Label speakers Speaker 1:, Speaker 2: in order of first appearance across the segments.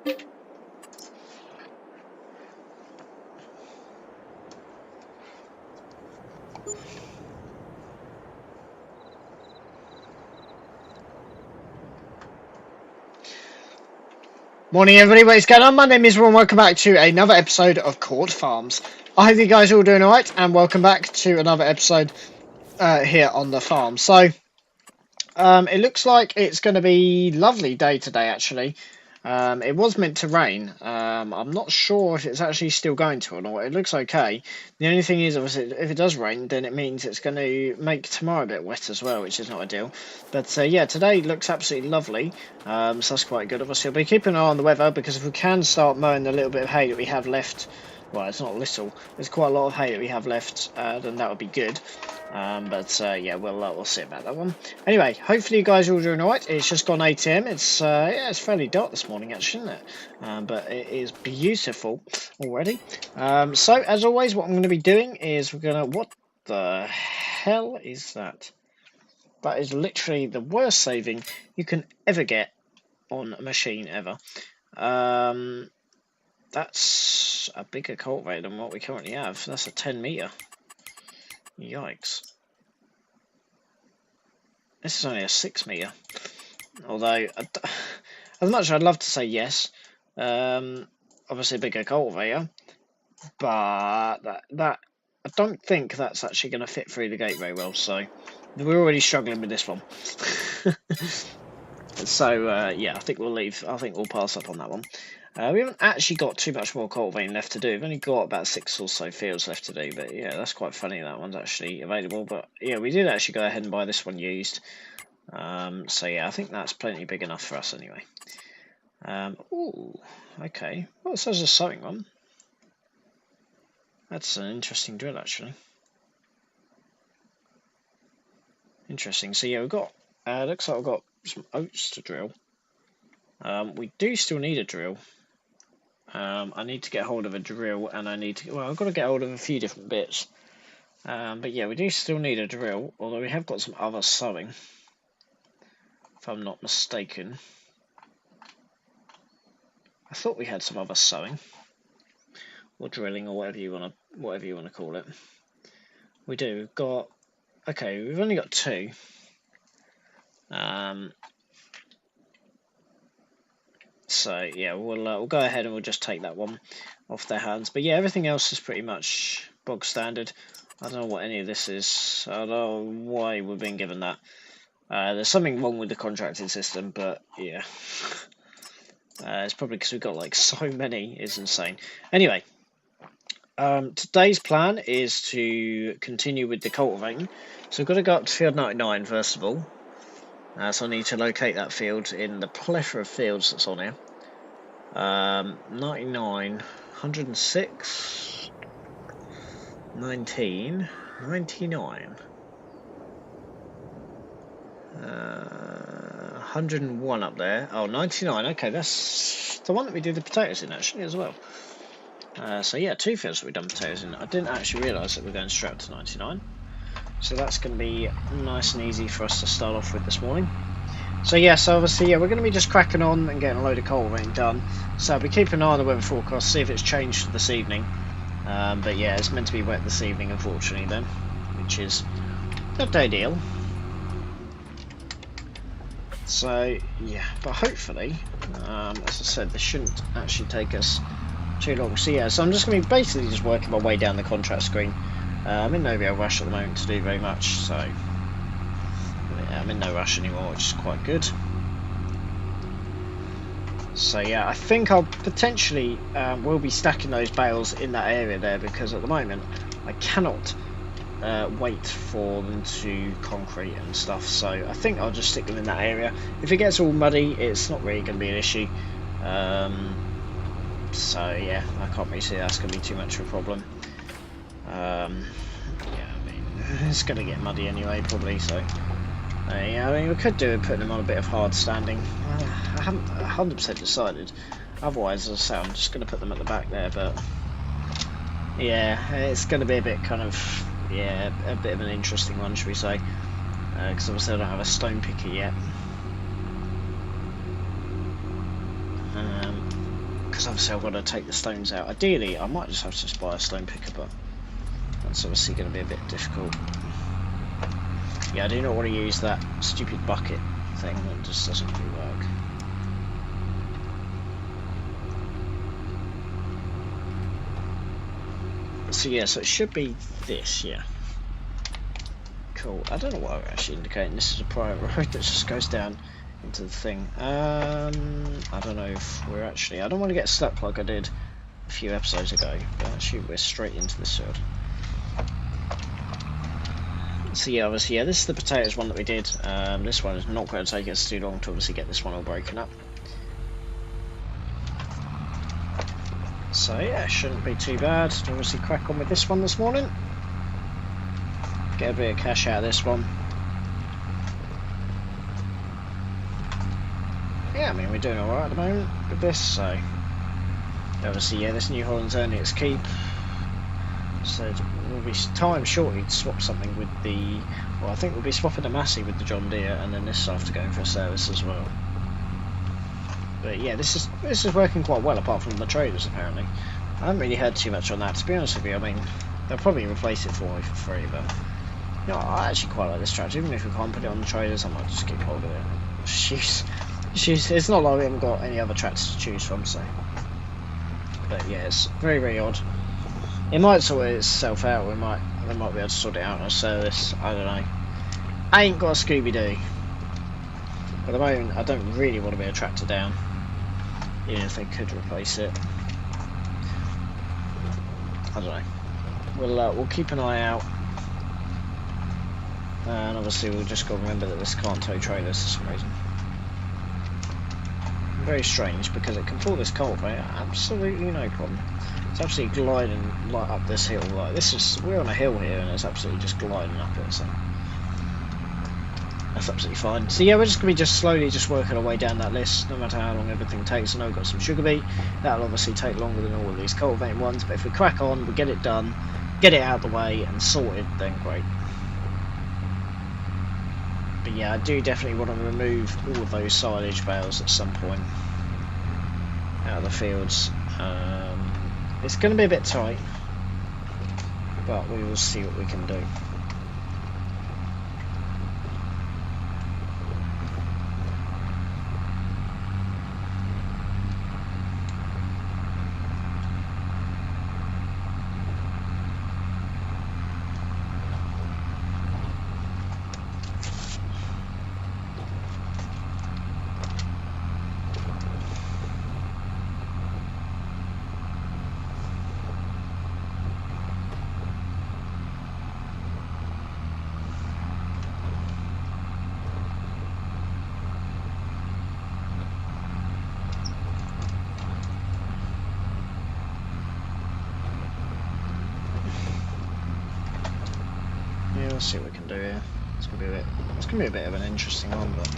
Speaker 1: Morning everybody, what is going on? My name is Ron, welcome back to another episode of Court Farms. I hope you guys are all doing alright, and welcome back to another episode here on the farm. So, it looks like it's going to be a lovely day today actually. It was meant to rain. I'm not sure if it's actually still going to or not. It looks okay. The only thing is, obviously, if it does rain, then it means it's going to make tomorrow a bit wet as well, which is not ideal. But yeah, today looks absolutely lovely. So that's quite good. Obviously, I'll be keeping an eye on the weather, because if we can start mowing the little bit of hay that we have left, well, it's not little, there's quite a lot of hay that we have left, then that would be good. Yeah, we'll see about that one. Anyway, hopefully you guys are all doing alright. It's just gone 8 AM. It's yeah, it's fairly dark this morning actually, isn't it? But it is beautiful already. So as always, what I'm going to be doing is what the hell is that? That is literally the worst saving you can ever get on a machine ever. That's a bigger cultivator than what we currently have. That's a 10 meter. Yikes. This is only a 6 meter. Although, as much as I'd love to say yes, obviously a bigger cultivator, but that I don't think that's actually going to fit through the gate very well. So we're already struggling with this one. So yeah, I think we'll leave. I think we'll pass up on that one. We haven't actually got too much more cultivating left to do. We've only got about 6 or so fields left to do, but yeah, that's quite funny that one's actually available. But yeah, we did actually go ahead and buy this one used. So yeah, I think that's plenty big enough for us anyway. Ooh, okay. Well, it says a sowing one. That's an interesting drill actually. Interesting. So yeah, we've got, looks like we've got some oats to drill. We do still need a drill. I need to get hold of a drill, and I've got to get hold of a few different bits. But yeah, we do still need a drill, although we have got some other sewing, if I'm not mistaken. I thought we had some other sewing, or drilling, or whatever you want to call it. We do. We've got. Okay, we've only got 2. So yeah, we'll go ahead and we'll just take that one off their hands. But yeah, everything else is pretty much bog standard. I don't know what any of this is. I don't know why we're being given that. There's something wrong with the contracting system, but yeah. It's probably because we've got like so many. It's insane. Anyway, today's plan is to continue with the cultivating. So we've got to go up to field 99 first of all. So I need to locate that field in the plethora of fields that's on here. 99, 106, 19, 99, 101 up there. Oh, 99, okay, that's the one that we do the potatoes in actually as well. So yeah, 2 fields that we've done potatoes in. I didn't actually realise that we're going straight up to 99. So that's going to be nice and easy for us to start off with this morning. So yeah, so obviously yeah, we're going to be just cracking on and getting a load of cultivating done. So we'll be keeping an eye on the weather forecast, see if it's changed this evening. But yeah, it's meant to be wet this evening unfortunately then, which is not ideal. So yeah, but hopefully, as I said, this shouldn't actually take us too long. So yeah, so I'm just going to be basically just working my way down the contract screen. I'm in no real rush at the moment to do very much, so yeah, I'm in no rush anymore, which is quite good. So yeah, I think I'll potentially will be stacking those bales in that area there, because at the moment I cannot wait for them to concrete and stuff, so I think I'll just stick them in that area. If it gets all muddy, it's not really going to be an issue. So yeah, I can't really see that's going to be too much of a problem. Yeah, I mean, it's going to get muddy anyway, probably, so yeah, I mean, we could do it putting them on a bit of hard standing. I haven't 100% decided. Otherwise, as I say, I'm just going to put them at the back there, but yeah, it's going to be a bit kind of, yeah, a bit of an interesting one, should we say, because obviously I don't have a stone picker yet. because obviously I've got to take the stones out. Ideally, I might just have to just buy a stone picker, but that's obviously going to be a bit difficult. Yeah, I do not want to use that stupid bucket thing that just doesn't really work. So yeah, so it should be this, yeah. Cool. I don't know what I'm actually indicating. This is a private road that just goes down into the thing. I don't know if we're actually... I don't want to get stuck like I did a few episodes ago, but actually we're straight into this field. So yeah, obviously, yeah, this is the potatoes one that we did. This one is not going to take us too long to obviously get this one all broken up. So yeah, shouldn't be too bad to obviously crack on with this one this morning. Get a bit of cash out of this one. Yeah, I mean, we're doing alright at the moment with this, so... Obviously, yeah, this New Holland's earning its keep. So we'll be time shortly to swap something with the... Well, I think we'll be swapping the Massey with the John Deere, and then this after going for a service as well. But yeah, this is working quite well, apart from the traders, apparently. I haven't really heard too much on that, to be honest with you. I mean, they'll probably replace it for me for free, but... You know, I actually quite like this tractor. Even if we can't put it on the traders, I might just keep hold of it. It's not like we haven't got any other tractors to choose from, so... But yeah, it's very, very odd. It might sort itself out, they might be able to sort it out on a service, I don't know. I ain't got a Scooby-Doo. At the moment, I don't really want to be a tractor down, even if they could replace it. I don't know. We'll keep an eye out. And obviously we'll just got to remember that this can't tow trailers for some reason. Very strange, because it can pull this cultivator, absolutely no problem. It's absolutely gliding like up this hill. Like we're on a hill here, and it's absolutely just gliding up it. So that's absolutely fine. So yeah, we're just gonna be slowly working our way down that list, no matter how long everything takes. I know we've got some sugar beet. That'll obviously take longer than all of these cultivating ones, but if we crack on, we get it done, get it out of the way, and sorted, then great. But yeah, I do definitely want to remove all of those silage bales at some point out of the fields. It's going to be a bit tight, but we will see what we can do. We'll see what we can do here. It's gonna be a bit of an interesting one, but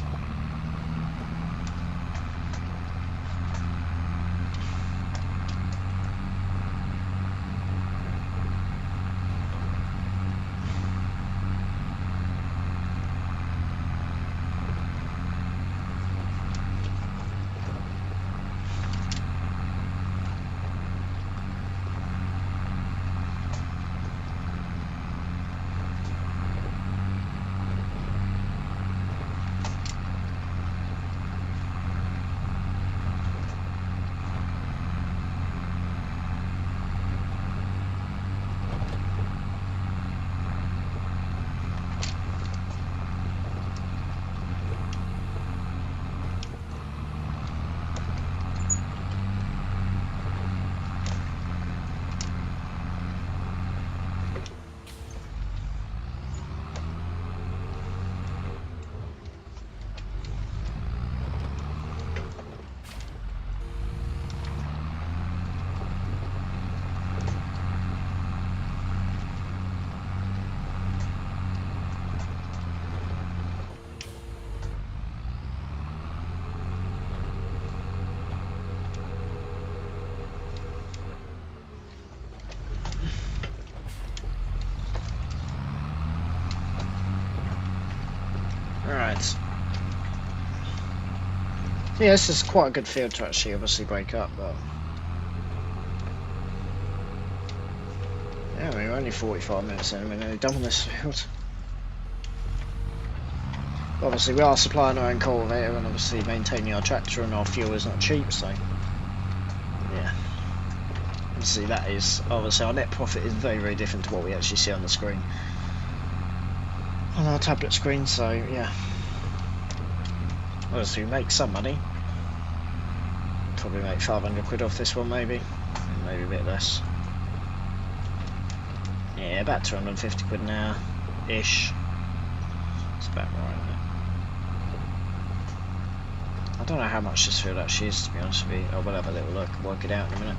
Speaker 1: alright. Yeah, this is quite a good field to actually obviously break up, but only 45 minutes in, we're nearly done on this field. Obviously we are supplying our own cultivator and obviously maintaining our tractor, and our fuel is not cheap, so yeah. Obviously that is, obviously our net profit is very, very different to what we actually see on the screen, on our tablet screen, so yeah. Obviously we make some money, probably make 500 quid off this one maybe a bit less. Yeah, about 250 quid an hour ish. It's about right, isn't it? I don't know how much this field actually is, to be honest with you. Oh, we'll have a little look, work it out in a minute.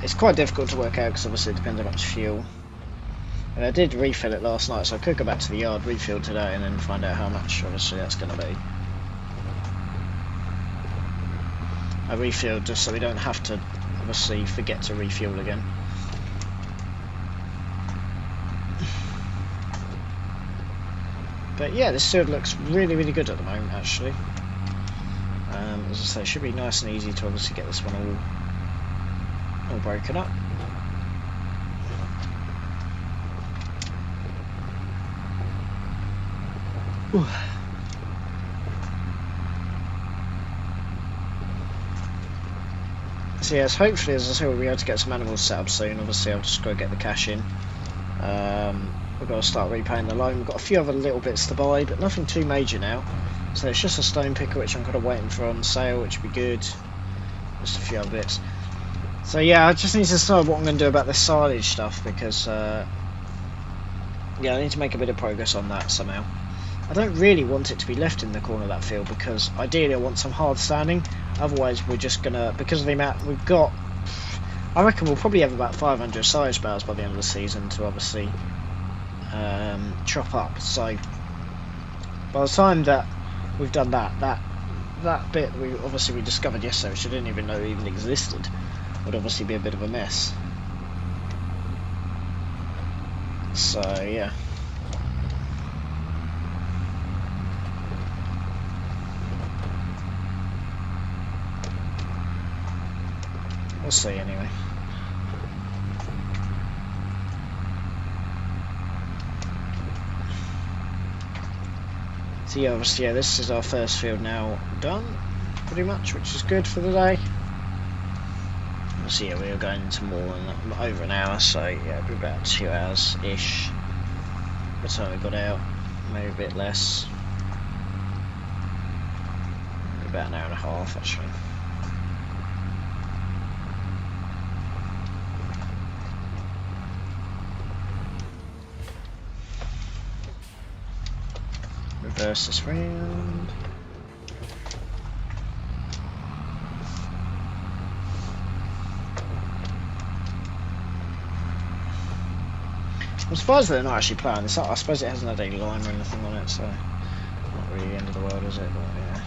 Speaker 1: It's quite difficult to work out because obviously it depends how much fuel. And I did refill it last night, so I could go back to the yard, refill today, and then find out how much obviously that's going to be. I refilled just so we don't have to obviously forget to refuel again. But yeah, this field looks really, really good at the moment actually. As I say, it should be nice and easy to obviously get this one all broken up. Ooh. So yes, hopefully, as I say, we'll be able to get some animals set up soon. Obviously, I've just got to get the cash in. We've got to start repaying the loan. We've got a few other little bits to buy, but nothing too major now. So it's just a stone picker, which I'm kind of waiting for on sale, which would be good. Just a few other bits. So yeah, I just need to decide what I'm going to do about this silage stuff, because yeah, I need to make a bit of progress on that somehow. I don't really want it to be left in the corner of that field, because ideally I want some hard standing. Otherwise we're just going to, because of the amount we've got, I reckon we'll probably have about 500 silage bales by the end of the season to obviously chop up. So by the time that we've done that bit we discovered yesterday, which I didn't even know even existed, would obviously be a bit of a mess. So yeah. We'll see anyway. So yeah, obviously, yeah, this is our first field now done, pretty much, which is good for the day. So yeah, we are going into more than over an hour, so yeah, it'll be about 2 hours-ish by the time we got out, maybe a bit less. About an hour and a half, actually. Reverse this round. I'm surprised they're not actually playing this up. I suppose it hasn't had any line or anything on it, so not really the end of the world, is it? But yeah.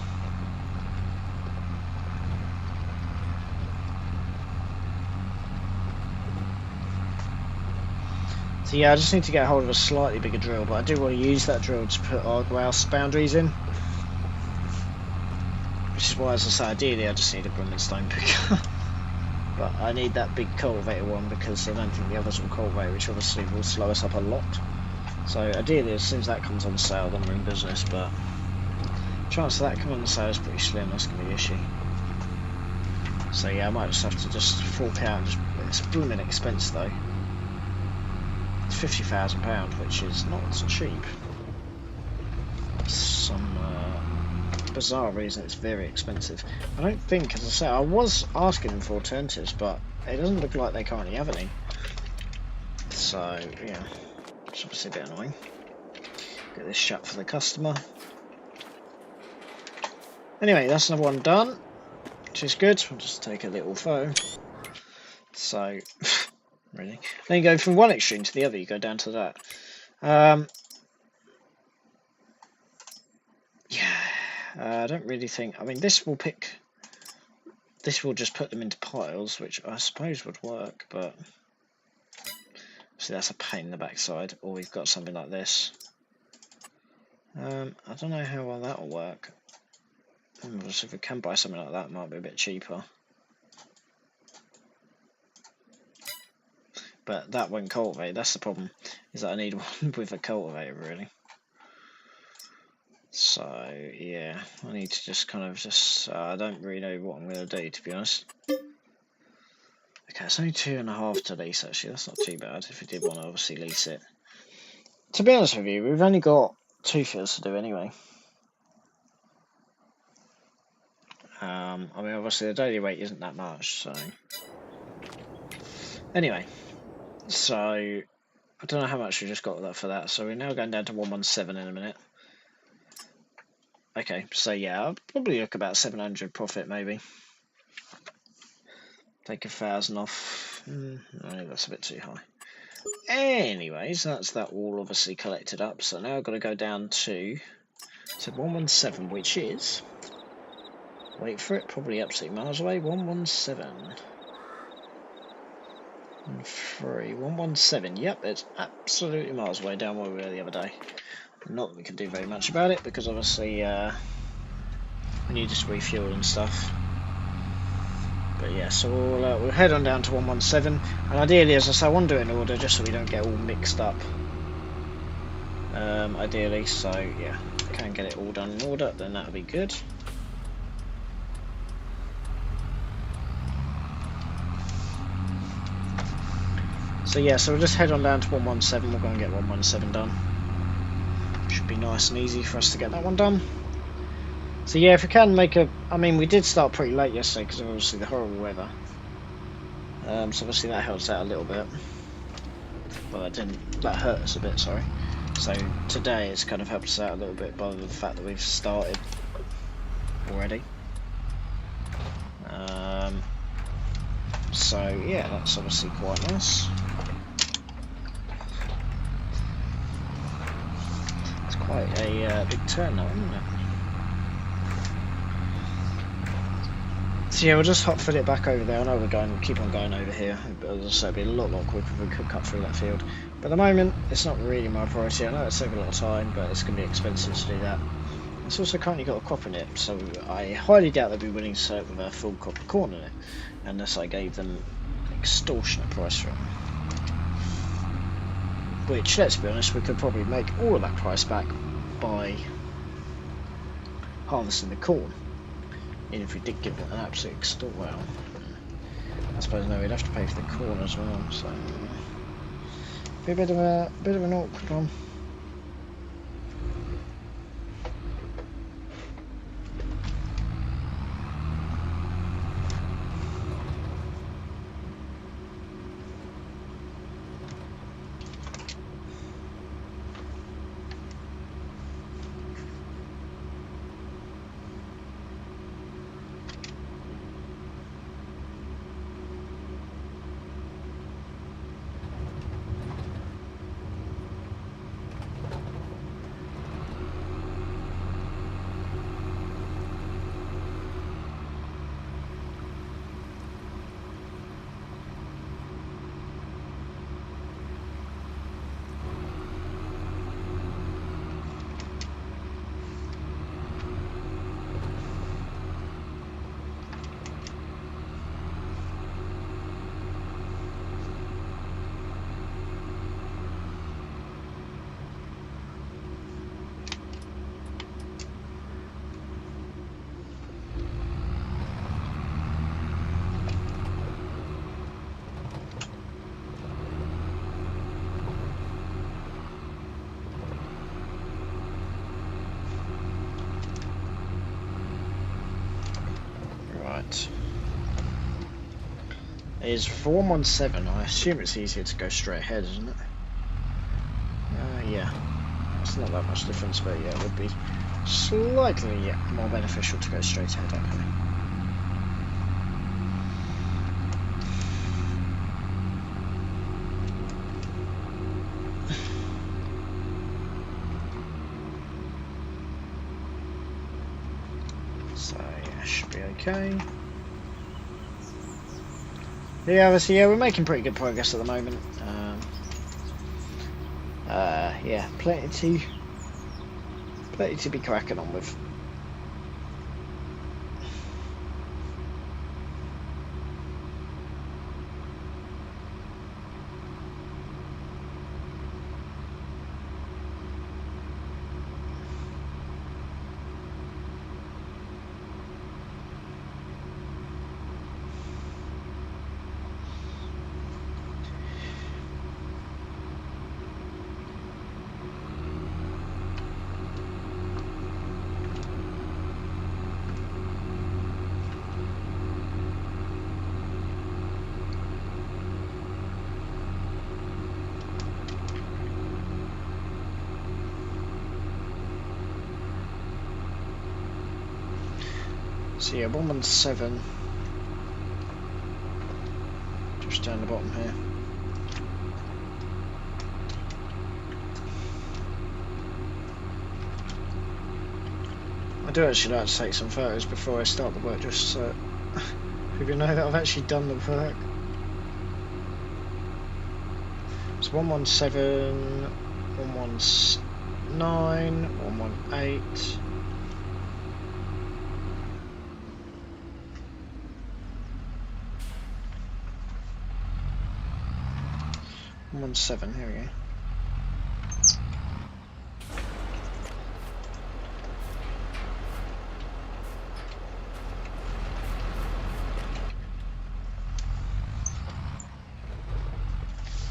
Speaker 1: So yeah, I just need to get hold of a slightly bigger drill, but I do want to use that drill to put our grouse boundaries in. Which is why, as I say, ideally I just need a blooming stone picker. But I need that big cultivator one because I don't think the others will cultivate, which obviously will slow us up a lot. So ideally, as soon as that comes on sale, then we're in business, but chance of that coming on sale is pretty slim. That's going to be the issue. So yeah, I might just have to just fork out and just, it's a blooming expense though. It's £50,000, which is not cheap. Some bizarre reason it's very expensive. I don't think, as I say, I was asking them for alternatives, but it doesn't look like they currently have any. So yeah, it's obviously a bit annoying. Get this shut for the customer. Anyway, that's another one done, which is good. We'll just take a little photo. So really, then you go from one extreme to the other. You go down to that. Yeah. I don't really think, I mean, this will just put them into piles, which I suppose would work, but see, that's a pain in the backside. Or we've got something like this. I don't know how well that will work. Obviously, if we can buy something like that, it might be a bit cheaper. but that won't cultivate. That's the problem, is that I need one with a cultivator, really. So, yeah, I need to just kind of I don't really know what I'm going to do, to be honest. Okay, it's only 2.5 to lease, actually. That's not too bad if we did want to obviously lease it. To be honest with you, we've only got 2 fields to do anyway. I mean, obviously the daily rate isn't that much, so... Anyway, so I don't know how much we just got for that, so we're now going down to 117 in a minute. Okay, so yeah, I'll probably look about 700 profit maybe. Take 1,000 off. No, that's a bit too high. Anyways, that's that all obviously collected up, so now I've got to go down to 117, which is... Wait for it, probably absolutely miles away. 117. 3, 117. Yep, it's absolutely miles away down where we were the other day. Not that we can do very much about it because obviously we need to refuel and stuff. But yeah, so we'll head on down to 117, and ideally, as I say, I want to do it in order just so we don't get all mixed up. Ideally, so yeah, if I can get it all done in order, then that'll be good. So yeah, so we'll just head on down to 117, we'll go and get 117 done. Should be nice and easy for us to get that one done. So yeah, if we can make a... I mean, we did start pretty late yesterday because of obviously the horrible weather. So obviously that helps out a little bit. Well, that hurt us a bit, sorry. So today it's kind of helped us out a little bit by the fact that we've started already. So yeah, that's obviously quite nice. It's quite a big turn now, isn't it? So yeah, we'll just hot fill it back over there. I know we'll keep on going over here, but as I say, it'd be a lot quicker if we could cut through that field. But at the moment, it's not really my priority. I know it's taking a lot of time, but it's going to be expensive to do that. It's also currently got a crop in it, so I highly doubt they'd be willing to sell it with a full crop of corn in it, unless I gave them an extortionate price for it. Which, let's be honest, we could probably make all of that price back by harvesting the corn. Even if we did give it an absolute well, I suppose no, we'd have to pay for the corn as well, so be a bit of an awkward one. Is for 117, I assume it's easier to go straight ahead, isn't it? Yeah. It's not that much difference, but yeah, it would be slightly more beneficial to go straight ahead, actually. So yeah, should be okay. Yeah, obviously, yeah, we're making pretty good progress at the moment. Yeah, plenty to be cracking on with. So yeah, 117. Just down the bottom here. I do actually like to take some photos before I start the work, just so people know that I've actually done the work. It's 117, 119, 118. 117, here we go.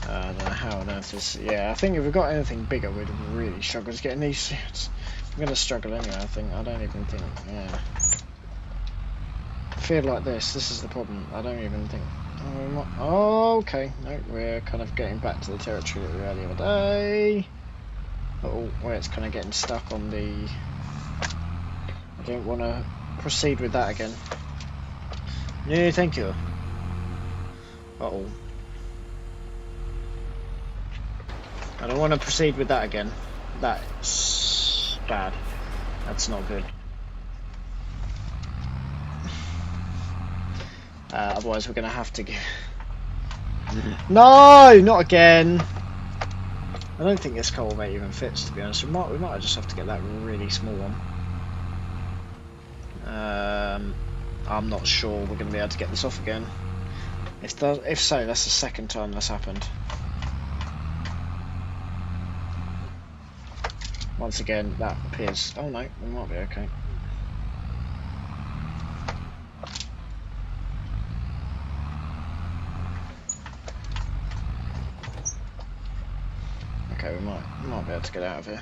Speaker 1: I don't know how on earth this. Yeah, I think if we got anything bigger, we'd really struggle to get in these suits. We're gonna struggle anyway, I think. I don't even think. Yeah. I feel like this is the problem. I don't even think. Oh, okay. No, we're kind of getting back to the territory that we were the other day. Oh, where it's kind of getting stuck on the. I don't want to proceed with that again. No, thank you. Uh-oh. I don't want to proceed with that again. That's bad. That's not good. Otherwise we're going to have to get... No! Not again! I don't think this culvert even fits, to be honest. We might just have to get that really small one. I'm not sure we're going to be able to get this off again. If so, that's the second time that's happened. Once again, that appears... Oh no, we might be okay. Okay, we might be able to get out of here.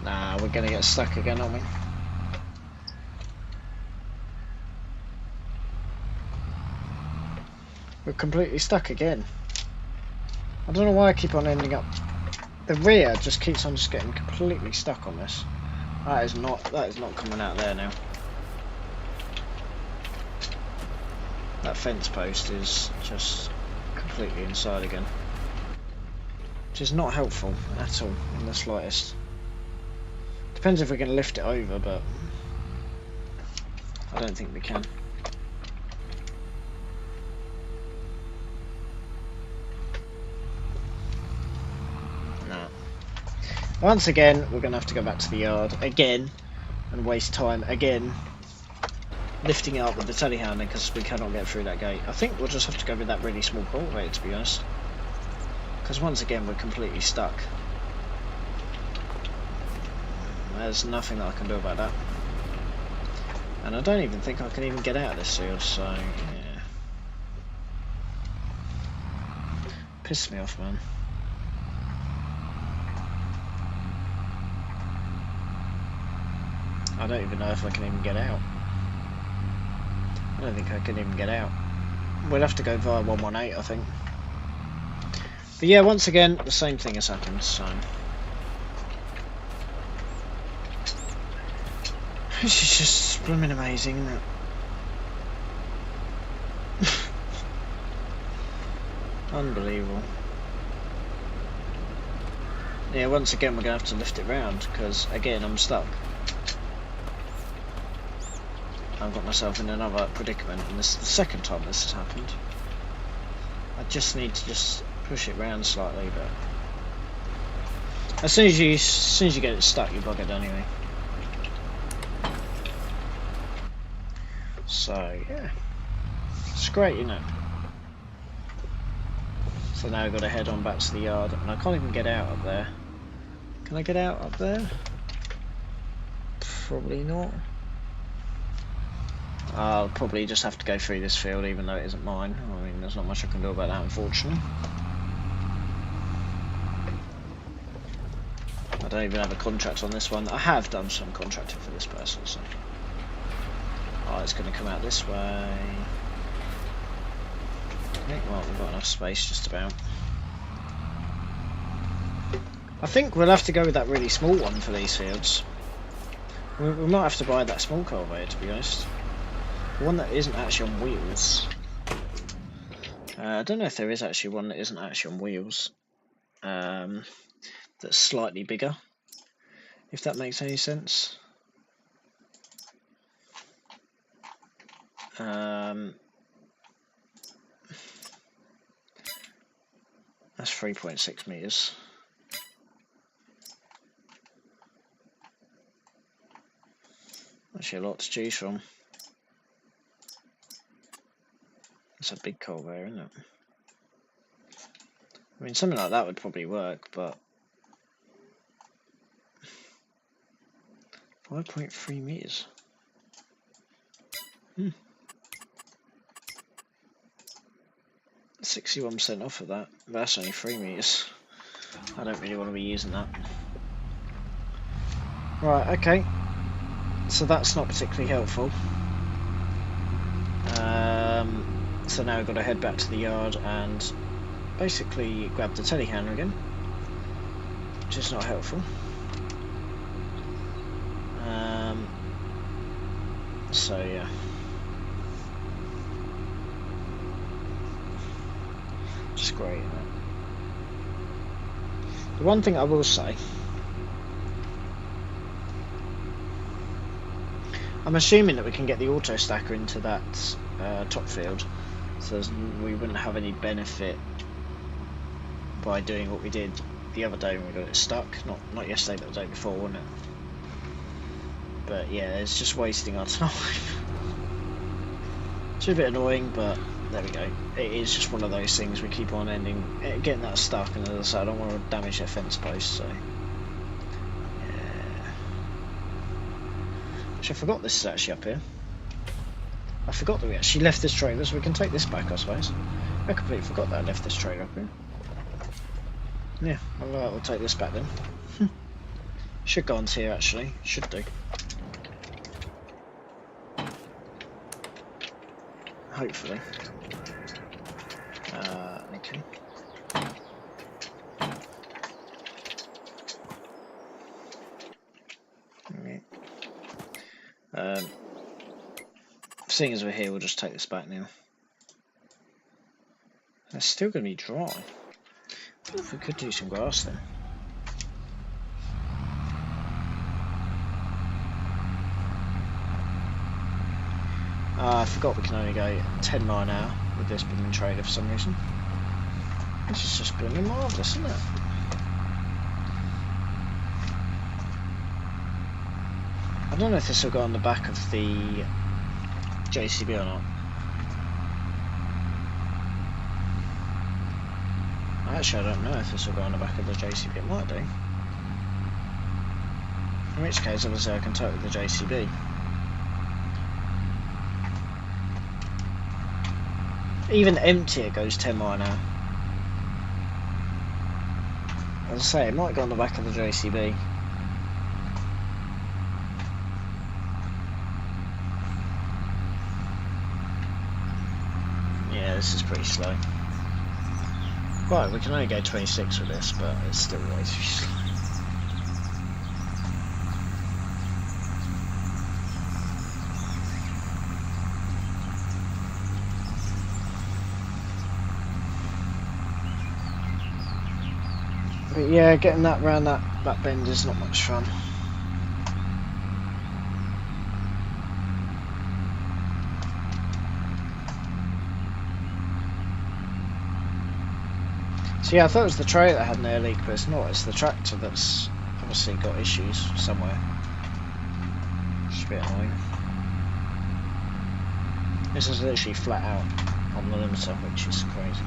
Speaker 1: Nah, we're gonna get stuck again, aren't we? We're completely stuck again. I don't know why I keep on ending up... The rear just keeps on just getting completely stuck on this. That is not coming out there now. That fence post is just completely inside again. Which is not helpful at all, in the slightest. Depends if we can lift it over, but I don't think we can. No. Once again, we're going to have to go back to the yard again and waste time again lifting it up with the telehandler because we cannot get through that gate. I think we'll just have to go with that really small culvert, to be honest. Because once again, we're completely stuck. There's nothing that I can do about that. And I don't even think I can even get out of this seal, so yeah. Pisses me off, man. I don't even know if I can even get out. I don't think I can even get out. We'll have to go via 118, I think. But yeah, once again, the same thing has happened, so... This is just blooming amazing, isn't it? Unbelievable. Yeah, once again we're going to have to lift it round, because again I'm stuck. I've got myself in another predicament, and this is the second time this has happened. I just need to just push it round slightly, but as soon as you get it stuck, you bug it anyway. So yeah, it's great, isn't it? So now I've got to head on back to the yard, and I can't even get out up there. Can I get out up there? Probably not. I'll probably just have to go through this field, even though it isn't mine. I mean, there's not much I can do about that, unfortunately. I don't even have a contract on this one. I have done some contracting for this person, so... Oh, it's going to come out this way. Okay, well, we've got enough space just about. I think we'll have to go with that really small one for these fields. We might have to buy that small cultivator, to be honest. The one that isn't actually on wheels. I don't know if there is actually one that isn't actually on wheels. That's slightly bigger, if that makes any sense. That's 3.6 meters. Actually a lot to choose from. It's a big cultivator, isn't it? I mean, something like that would probably work, but 5.3 meters. 61% off of that, but that's only 3 meters. I don't really want to be using that. Right, okay. So that's not particularly helpful. So now we've got to head back to the yard and basically grab the telehandler again, which is not helpful. So yeah. Just great, isn't it? The one thing I will say, I'm assuming that we can get the auto stacker into that top field, so we wouldn't have any benefit by doing what we did the other day when we got it stuck. Not yesterday, but the day before, wasn't it? But yeah, it's just wasting our time. It's a bit annoying, but there we go. It is just one of those things. We keep on getting that stuck, and as I said, I don't want to damage their fence post, so yeah. Actually, I forgot this is actually up here. I forgot that we actually left this trailer, so we can take this back, I suppose. I completely forgot that I left this trailer up here. Yeah, we'll take this back then. Should go onto here, actually. Should do. Hopefully. Okay. Okay. Seeing as we're here, we'll just take this back now. It's still going to be dry. I wonder if we could do some grass then. I forgot we can only go 10 mile an hour with this blooming trailer for some reason. This is just blooming marvellous, isn't it? I don't know if this will go on the back of the JCB or not. Actually, I don't know if this will go on the back of the JCB. It might do. In which case, obviously, I can tow it with the JCB. Even empty, it goes 10 mile an hour. As I say, it might go on the back of the JCB. Yeah, this is pretty slow. Right, we can only go 26 with this, but it's still way too slow. But yeah, getting that round that bend is not much fun. So yeah, I thought it was the trailer that had an air leak, but it's not. It's the tractor that's obviously got issues somewhere. It's a bit annoying. This is literally flat out on the limiter, which is crazy.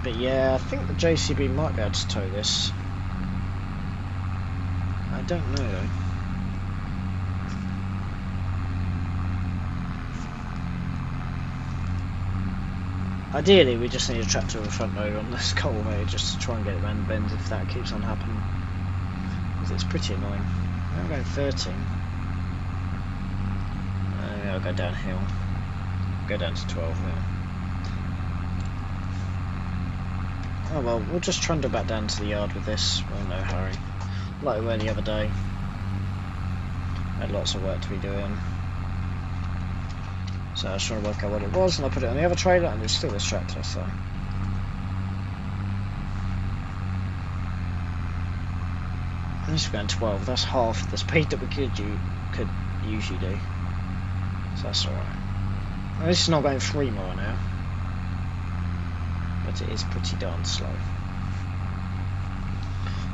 Speaker 1: But yeah, I think the JCB might be able to tow this. I don't know though. Ideally, we just need a tractor with a front loader on this cultivator just to try and get it around the bends if that keeps on happening. Because it's pretty annoying. I'm going 13. Maybe I'll go downhill. Go down to 12, yeah. Oh well, we'll just trundle back down to the yard with this. We're in no hurry. Like we were the other day. Had lots of work to be doing. So I was trying to work out what it was, and I put it on the other trailer, and it's still this tractor, so. At least we're going 12, that's half the speed that we could usually do. So that's alright. At least it's not going 3 more now. But it is pretty darn slow.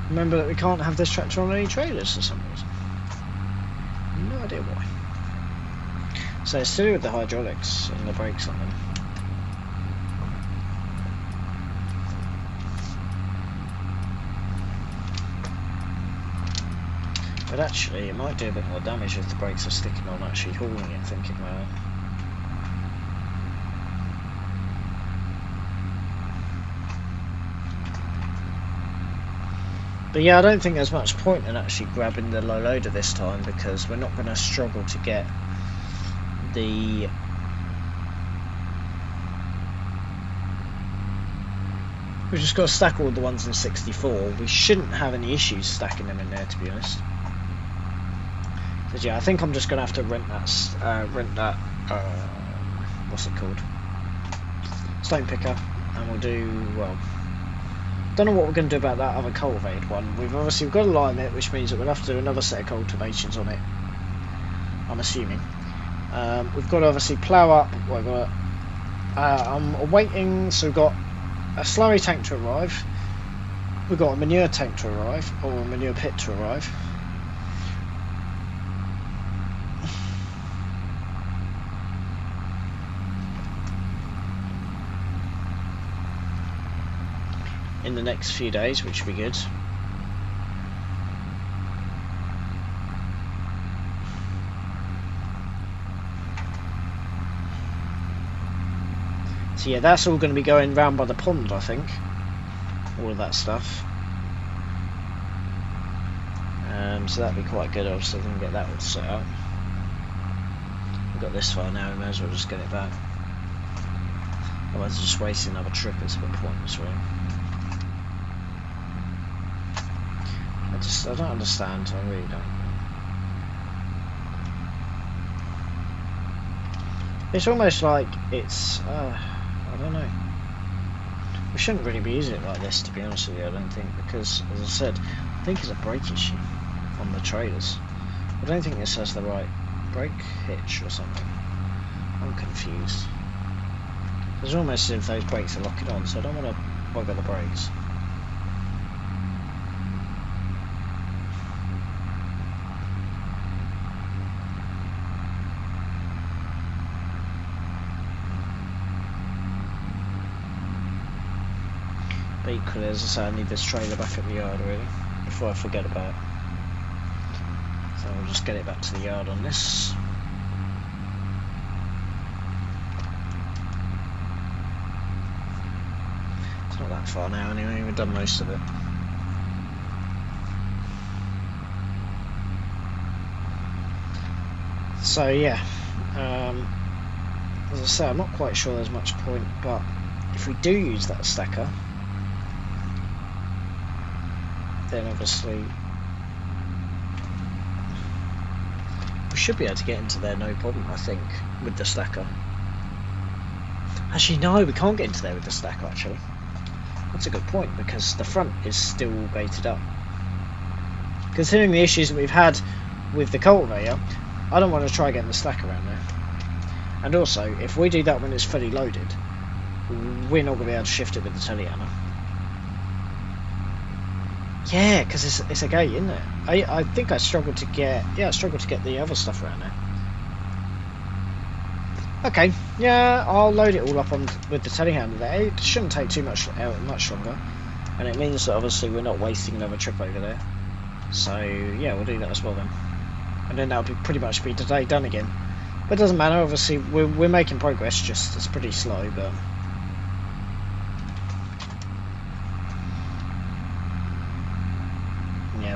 Speaker 1: Remember that we can't have this tractor on any trailers for some reason. No idea why. So it's to do with the hydraulics and the brakes on them. But actually, it might do a bit more damage if the brakes are sticking on actually hauling it, thinking about it. But yeah, I don't think there's much point in actually grabbing the low loader this time, because we're not going to struggle to get the we've just got to stack all the ones in 64. We shouldn't have any issues stacking them in there, to be honest. So yeah, I think I'm just going to have to rent that what's it called, stone picker, and we'll do, well, don't know what we're going to do about that other cultivated one. We've got to lime it, which means that we'll have to do another set of cultivations on it, I'm assuming. We've got to obviously plough up. I'm awaiting, so we've got a slurry tank to arrive, we've got a manure tank to arrive, or a manure pit to arrive. In the next few days, which will be good. So yeah, that's all going to be going round by the pond, I think. All of that stuff. So that'd be quite good, obviously, if we can get that all set up. We've got this far now, we may as well just get it back. Otherwise just wasting another trip, it's a bit pointless, really. I don't understand, I really don't. It's almost like it's, I don't know. We shouldn't really be using it like this, to be honest with you, I don't think, because, as I said, I think it's a brake issue on the trailers. I don't think this has the right brake hitch or something. I'm confused. It's almost as if those brakes are locking on, so I don't want to bugger the brakes. But equally, as I say, I need this trailer back at the yard, really, before I forget about it. So I'll just get it back to the yard on this. It's not that far now anyway, we've done most of it. So yeah, as I say, I'm not quite sure there's much point, but if we do use that stacker, then obviously we should be able to get into there no problem, I think, with the stacker. Actually no, we can't get into there with the stacker, actually. That's a good point, because the front is still gated up. Considering the issues that we've had with the cultivator, I don't want to try getting the stacker around there. And also, if we do that when it's fully loaded, we're not going to be able to shift it with the telehandler. Yeah, because it's a gate, isn't it? I think I struggled to get the other stuff around there. Okay, yeah, I'll load it all up with the telehandler there. It shouldn't take too much longer, and it means that obviously we're not wasting another trip over there. So yeah, we'll do that as well then, and then that'll be pretty much be today done again. But it doesn't matter. Obviously, we're making progress. Just it's pretty slow, but.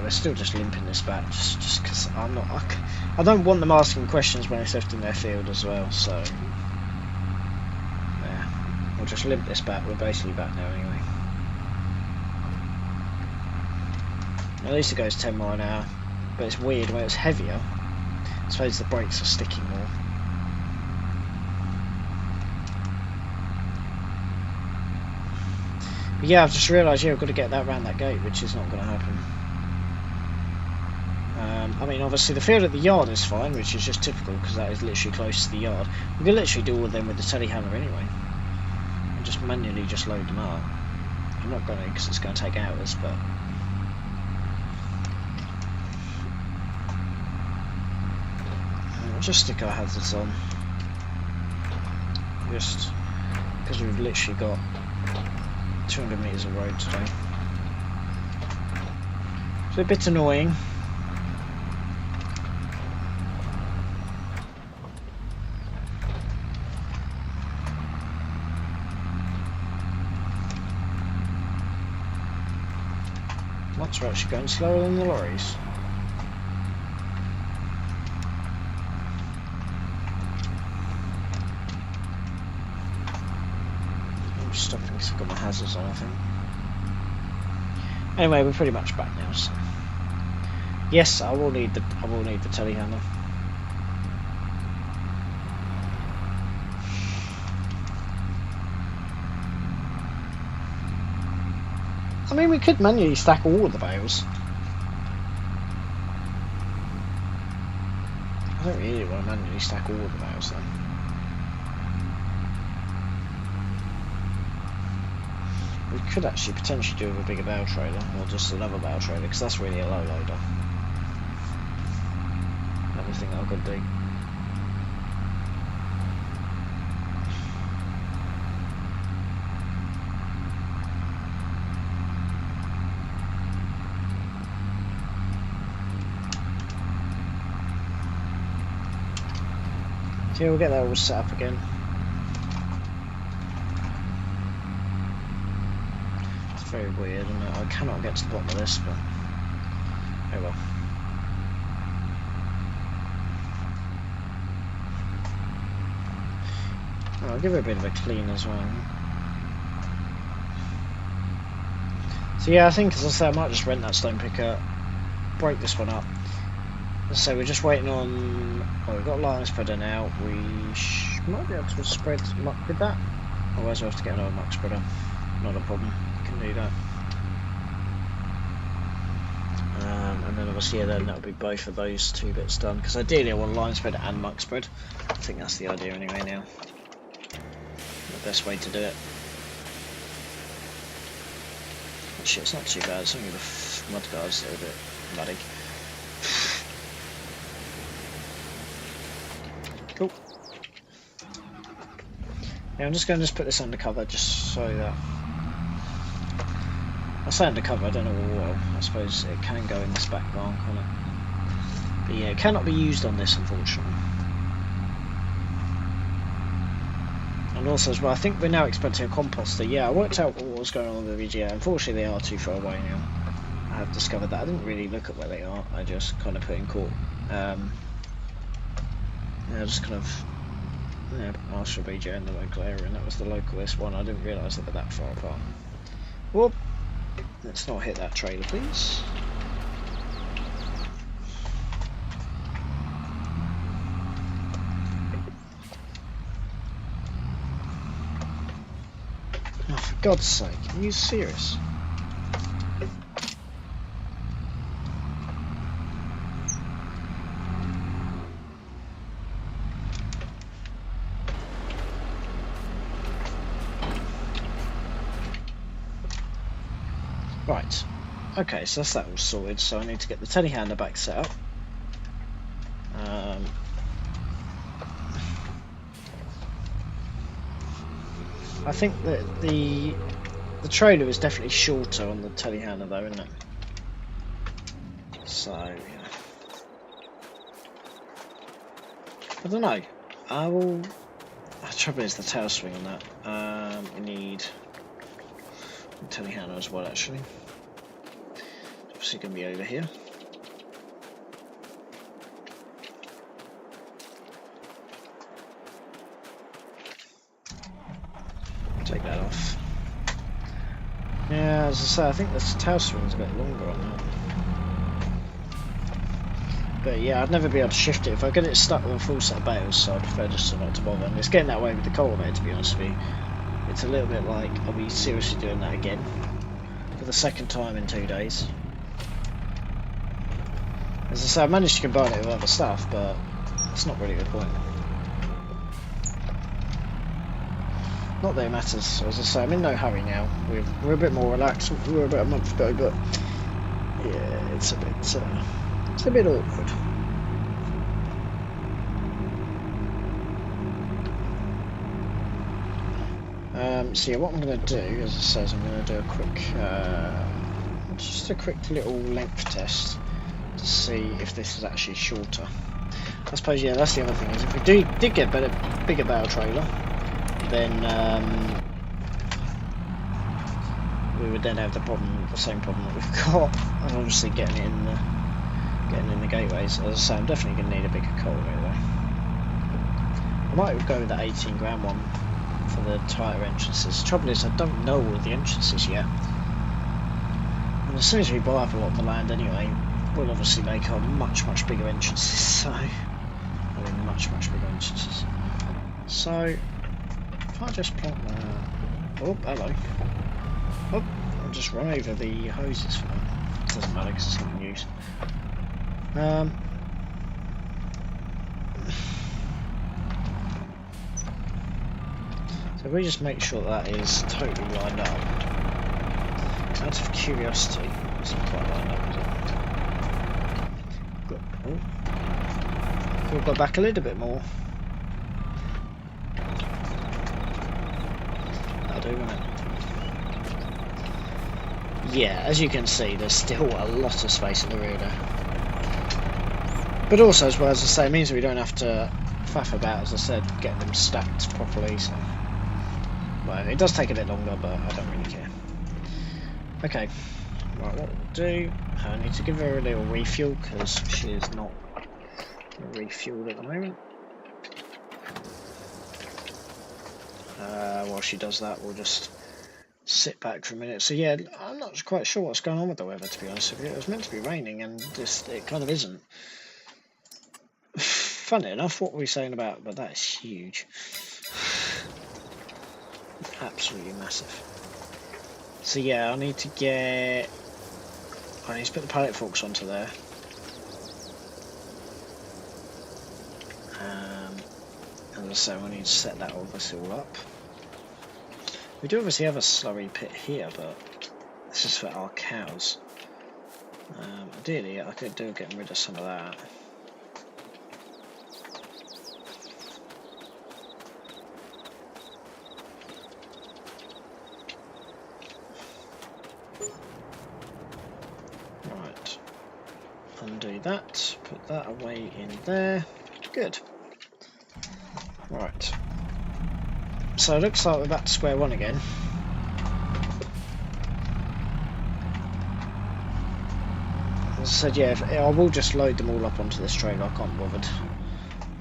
Speaker 1: We're still just limping this back, just because I don't want them asking questions when it's left in their field as well. So We'll just limp this back. We're basically back now anyway. At least it goes 10 mile an hour, but it's weird when it's heavier. I suppose the brakes are sticking more. But yeah, I've just realised, I've got to get that round that gate, which is not going to happen. I mean, obviously the field at the yard is fine, which is just typical, because that is literally close to the yard. We can literally do all of them with the telehandler anyway. And just manually just load them up. I'm not going to, because it's going to take hours, but... just stick our hazards on. Just because we've literally got 200 metres of road today. It's a bit annoying. Trucks are actually going slower than the lorries. I'm stopping because I've got my hazards on, I think. Anyway, we're pretty much back now, so yes, I will need the telehandler. I mean, we could manually stack all of the bales. I don't really want to manually stack all of the bales though. We could actually potentially do with a bigger bale trailer, or just another bale trailer, because that's really a low loader. Another thing that I could do. So yeah, we'll get that all set up again. It's very weird, and I cannot get to the bottom of this, but oh well. I'll give it a bit of a clean as well. So yeah, I think, as I say, I might just rent that stone picker, break this one up. So we're just waiting on. Oh, we've got a line spreader now. We might be able to spread muck with that. Otherwise, we'll have to get another muck spreader. Not a problem. We can do that. And then obviously, yeah, then that'll be both of those two bits done. Because ideally, I want a line spreader and muck spread. I think that's the idea anyway now. The best way to do it. Actually, it's not too bad. It's only the mud guards that are a bit muddy. Cool. Yeah, I'm just going to put this undercover just so that... I say undercover, I don't know what. I suppose it can go in this back barn, can't it? But yeah, it cannot be used on this, unfortunately. And also as well, I think we're now expecting a composter. Yeah, I worked out what was going on with the VGA. Unfortunately, they are too far away now. I have discovered that. I didn't really look at where they are. I just kind of put in court. Yeah, just kind of asked for BJ in the local area, and that was the localist one. I didn't realise they were that far apart. Whoop! Let's not hit that trailer, please. Oh, for God's sake, are you serious? Right, okay, so that's that all sorted, so I need to get the telehandler back set up. I think that the trailer is definitely shorter on the telehandler though, isn't it? So, yeah. I don't know. I will... The trouble is the tail swing on that. We need... telehandler as well, actually. Obviously going to be over here. take that off. Yeah, as I say, I think the tail swing's a bit longer on that. But yeah, I'd never be able to shift it. If I get it stuck with a full set of bales, so I prefer just to not to bother. And it's getting that way with the cultivator, to be honest with you. It's a little bit like, are we seriously doing that again? For the second time in 2 days. As I say, I managed to combine it with other stuff, but it's not really the point. Not that it matters. As I say, I'm in no hurry now. We're a bit more relaxed than we were about a month ago, but yeah, it's a bit awkward. So yeah, what I'm going to do, as it says, I'm going to do a quick, just a quick little length test to see if this is actually shorter. I suppose, yeah, that's the other thing, is if we did get a bigger bale trailer, then we would then have the same problem that we've got, and obviously getting in the gateways. As I say, I'm definitely going to need a bigger cultivator though. I might go with that 18 grand one for the tighter entrances. The trouble is, I don't know all the entrances yet. And as soon as we buy up a lot of the land anyway, we'll obviously make our much bigger entrances. So, I mean, much bigger entrances. So, if I just plot that. Oh, hello. Oh, I'll just run over the hoses for that. It doesn't matter because it's not in use. So we just make sure that is totally lined up. Out of curiosity, it's not quite lined up, is it? Good. Oh. We'll go back a little bit more. That'll do, won't it? Yeah, as you can see, there's still a lot of space in the rear there. But also, as well as I say, it means that we don't have to faff about, as I said, getting them stacked properly. So, well, it does take a bit longer, but I don't really care. Okay, right, what we'll do, I need to give her a little refuel because she is not refueled at the moment. While she does that, we'll just sit back for a minute. So yeah, I'm not quite sure what's going on with the weather, to be honest with you. It was meant to be raining and just it kind of isn't. Funny enough, what were we saying about, but that is huge. Absolutely massive. So yeah, I need to put the pallet forks onto there. As I say, we need to set that obviously all up. We do obviously have a slurry pit here, but this is for our cows. Ideally, I could do getting rid of some of that. Right, undo that, put that away in there. Good. Right. So it looks like we're back to square one again. As I said, yeah, I will just load them all up onto this trailer. I can't be bothered.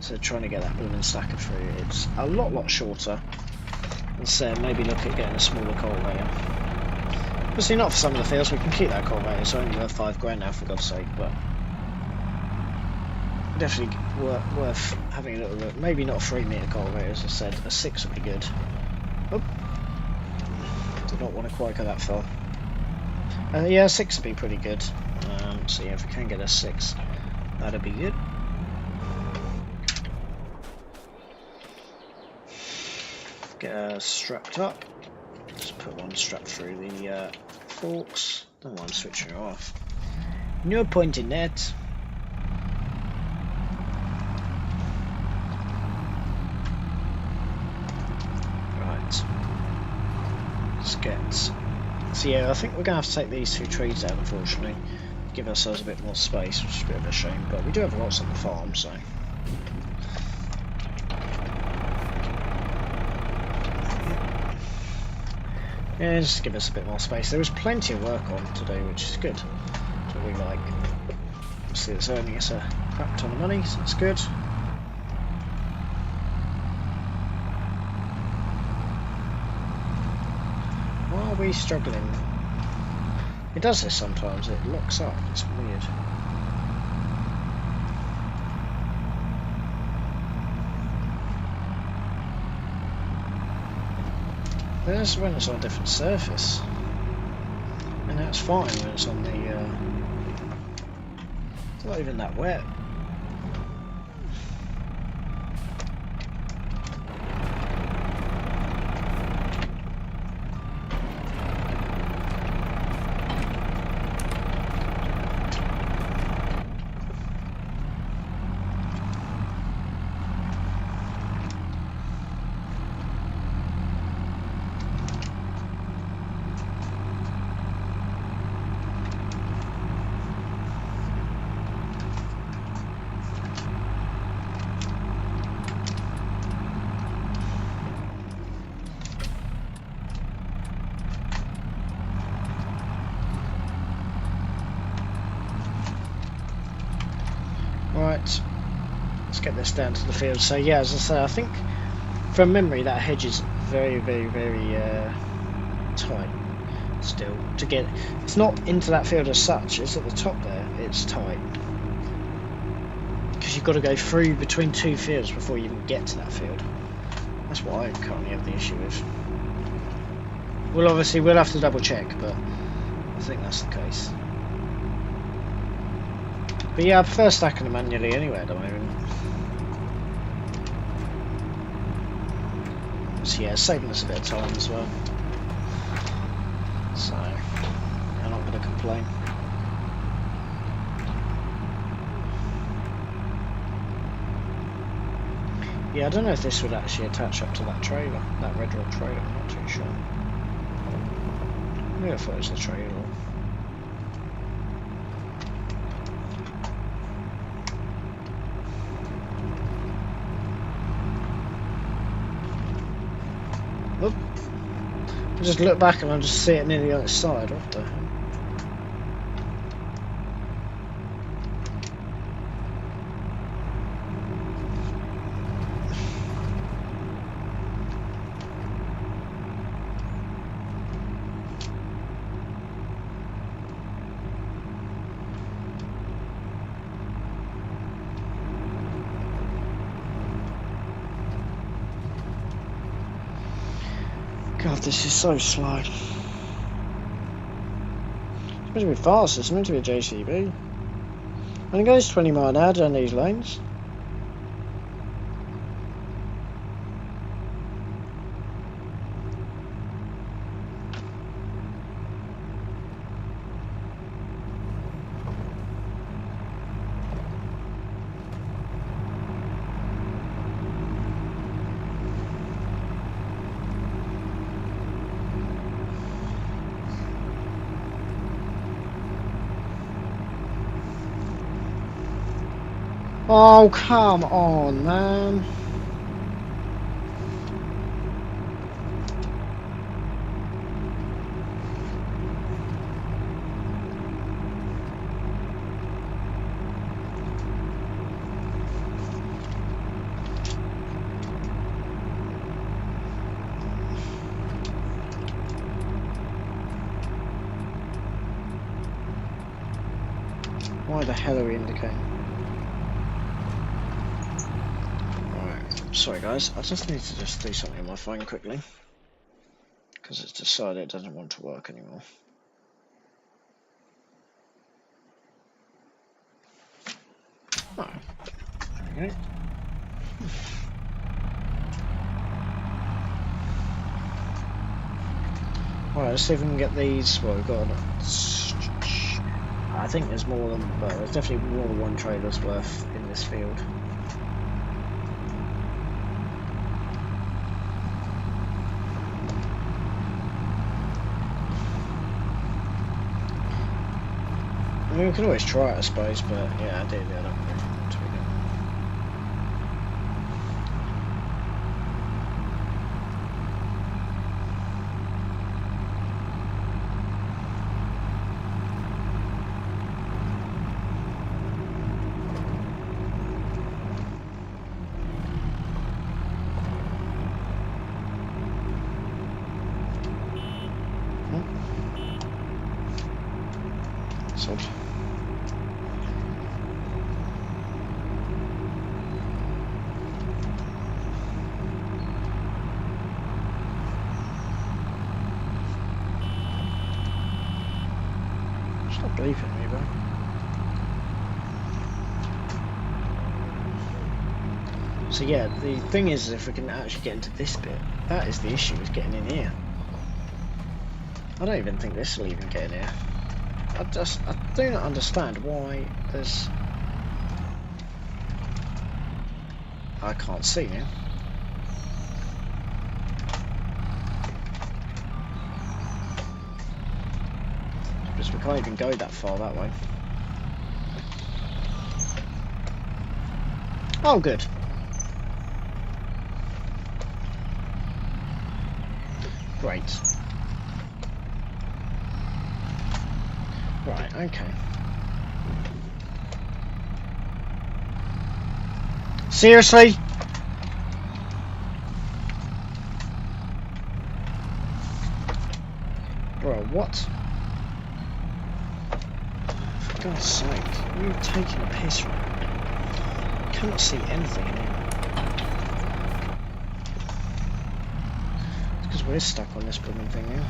Speaker 1: So trying to get that blooming stacker through, it's a lot shorter. And so maybe look at getting a smaller cultivator. Obviously not for some of the fields. We can keep that cultivator. It's only worth 5 grand now, for God's sake. But definitely worth having a little look. Maybe not a 3 metre cultivator, as I said. A 6 would be good. Oh. Do not want to quaker that far. Yeah, 6 would be pretty good. So yeah, if we can get a 6, that'd be good. Get her strapped up. Just put one strap through the forks. Don't mind switching her off. No point in that. Right. Let's get. So yeah, I think we're gonna have to take these 2 trees out, unfortunately. Give ourselves a bit more space, which is a bit of a shame, but we do have lots on the farm, so. Yeah, just give us a bit more space. There is plenty of work on today, which is good. That's what we like. Obviously, it's earning us a crap ton of money, so that's good. we struggling? It does this sometimes, it locks up, it's weird. But that's when it's on a different surface. And that's fine when it's on the... it's not even that wet. Right, let's get this down to the field. So yeah, as I say, I think from memory that hedge is very tight still. To get, it's not into that field as such, it's at the top there, it's tight. Because you've got to go through between two fields before you even get to that field. That's what I currently have the issue with. Well, obviously we'll have to double check, but I think that's the case. But yeah, I prefer stacking them manually anyway at the moment. So yeah, it's saving us a bit of time as well. So, I'm not going to complain. Yeah, I don't know if this would actually attach up to that trailer, that red rock trailer, I'm not too sure. Maybe I thought it was the trailer. Oop. I just look back and I just see it nearly on its side. What the hell? God, this is so slow. It's meant to be fast, it's meant to be a JCB. And it goes 20 miles an hour down these lanes. Oh, come on, man. Why the hell are we indicating? Sorry guys, I just need to just do something on my phone quickly because it's decided it doesn't want to work anymore. Oh, there we go. Alright, let's see if we can get these. Well, we've got. I think there's more than. Well, there's definitely more than one trailer's worth in this field. I mean, we can always try it, I suppose, but yeah, I don't really want to be doing. not believing me, bro. So yeah, the thing is, if we can actually get into this bit, that is the issue, is getting in here. I don't even think this will even get in here. I do not understand why there's... I can't see now. Because we can't even go that far that way. Oh, good. Great. Right, okay. Seriously? Bro, what? For God's sake, you're taking a piss right now. I cannot see anything in here. It's because we're stuck on this blooming thing now.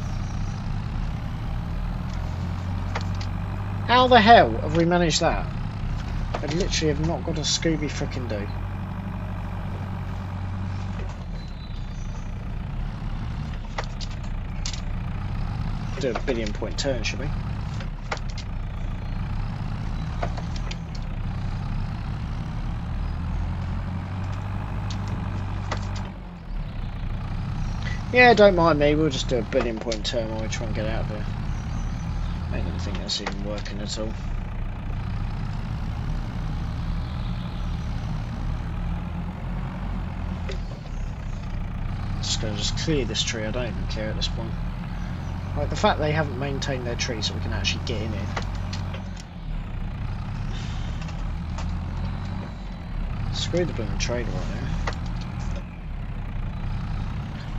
Speaker 1: How the hell have we managed that? I literally have not got a Scooby frickin' do. Do a 1 billion point turn, should we? Yeah, don't mind me, we'll just do a 1 billion point turn while we try and get out of there. I don't think that's even working at all. Just clear this tree, I don't even care at this point. Like the fact they haven't maintained their tree so we can actually get in it. Screw the blooming trader right now.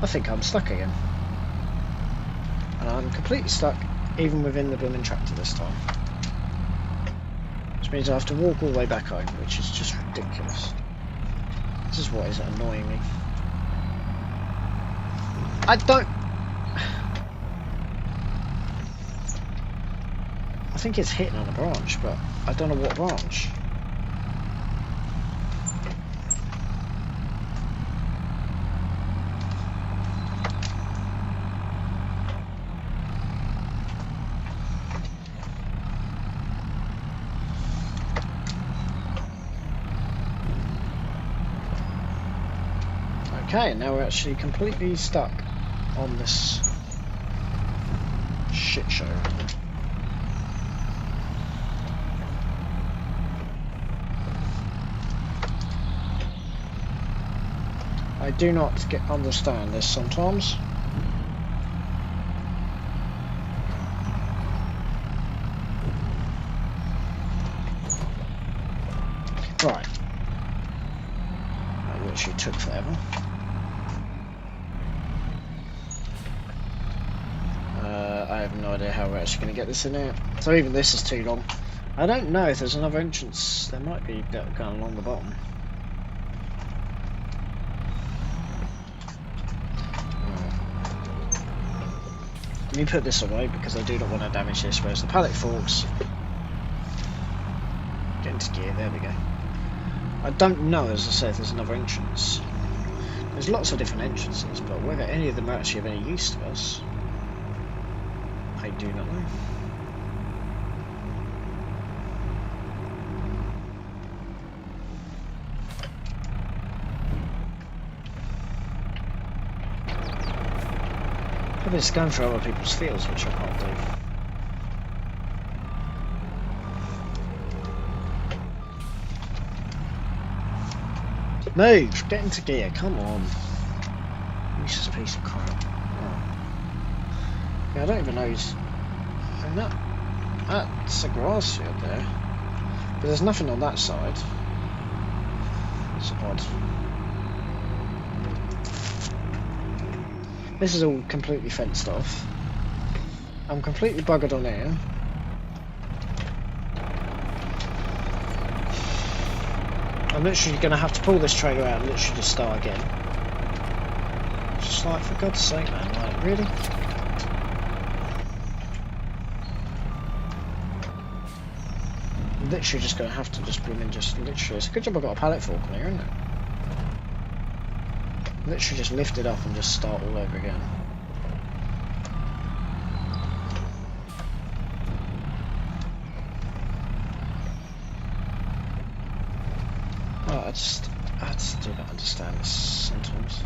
Speaker 1: I think I'm stuck again. And I'm completely stuck even within the blooming tractor this time. Which means I have to walk all the way back home, which is just ridiculous. This is what is annoying me. I don't... I think it's hitting on a branch, but I don't know what branch. Okay, now we're actually completely stuck on this shit show. I do not understand this sometimes. Right. That literally took forever. I have no idea how we're actually going to get this in here. So even this is too long. I don't know if there's another entrance. There might be going along the bottom. Let me put this away because I do not want to damage this. Whereas the pallet forks. Get into gear, there we go. I don't know, as I said, if there's another entrance. There's lots of different entrances, but whether any of them are actually of any use to us, I do not know. Probably just going for other people's fields, which I can't do. Move! Get into gear, come on. Useless piece of crap. Oh. Yeah, I don't even know he's... And that's a grass field there. But there's nothing on that side. It's odd. This is all completely fenced off. I'm completely buggered on here. I'm literally going to have to pull this trailer out and literally just start again. Just like, for God's sake, man, like, really? literally just going to have to just bring in just literally. It's a good job I got a pallet fork on here, isn't it? Literally just lift it up and just start all over again. Oh, I just do not understand this sometimes.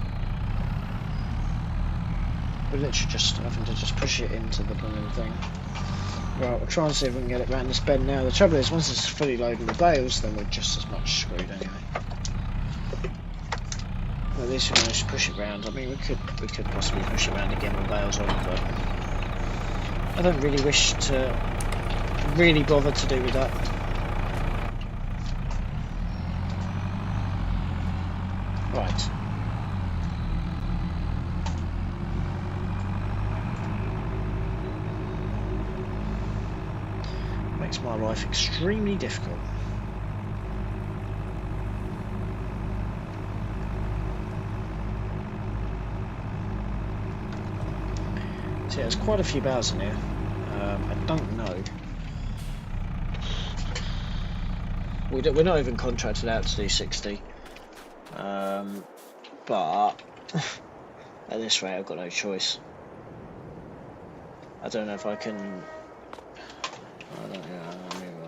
Speaker 1: We're literally just having to just push it into the blooming thing. Right, we'll try and see if we can get it round this bend now. The trouble is, once it's fully loaded with bales, then we're just as much screwed anyway. Well, at least we managed to push it round. I mean, we could possibly push it round again with bales on, but I don't really wish to really bother to do with that. Right. Makes my life extremely difficult. So yeah, there's quite a few bales in here. I don't know. We're not even contracted out to do 60. But at this rate I've got no choice. I don't know if I can.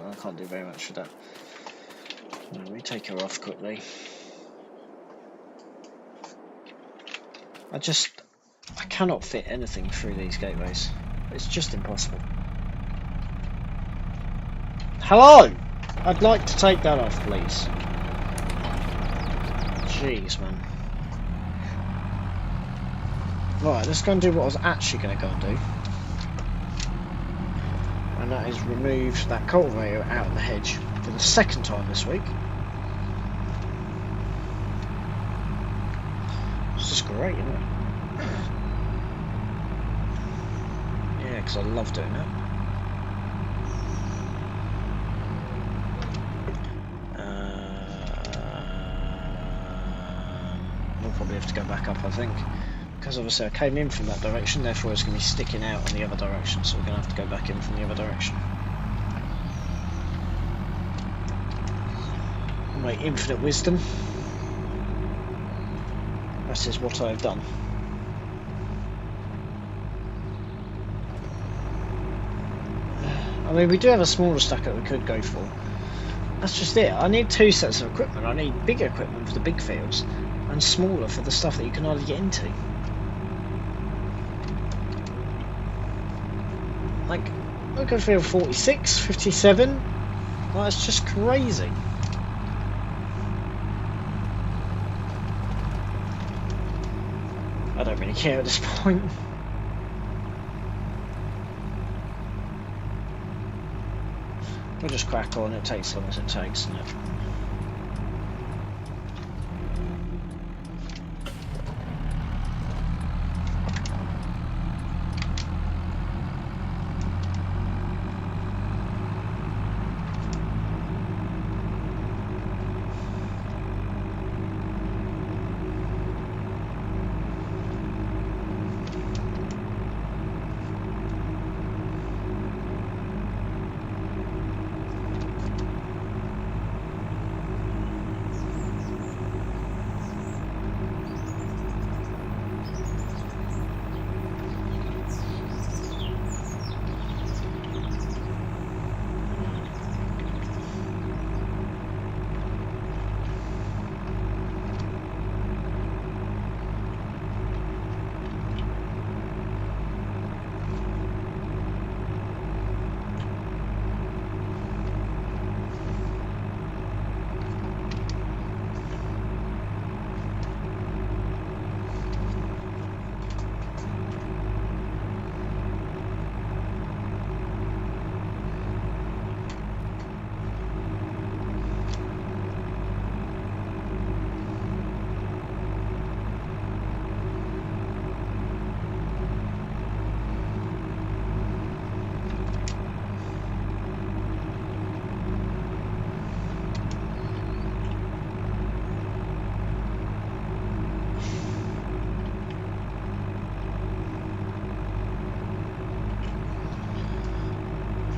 Speaker 1: I can't do very much with that. Let me take her off quickly. I cannot fit anything through these gateways. It's just impossible. Hello! I'd like to take that off, please. Jeez, man. Right, let's go and do what I was actually going to go and do. And that is remove that cultivator out of the hedge for the second time this week. It's just great, isn't it? Yeah, because I love doing that. We'll probably have to go back up, I think. Because obviously I came in from that direction, therefore it's going to be sticking out on the other direction, so we're going to have to go back in from the other direction. My infinite wisdom. That is what I have done. I mean, we do have a smaller stack that we could go for. That's just it. I need two sets of equipment. I need bigger equipment for the big fields and smaller for the stuff that you can hardly get into. Like, look at field 46, 57. Well, it's just crazy. I don't really care at this point. We'll just crack on. It takes as long as it takes, doesn't it?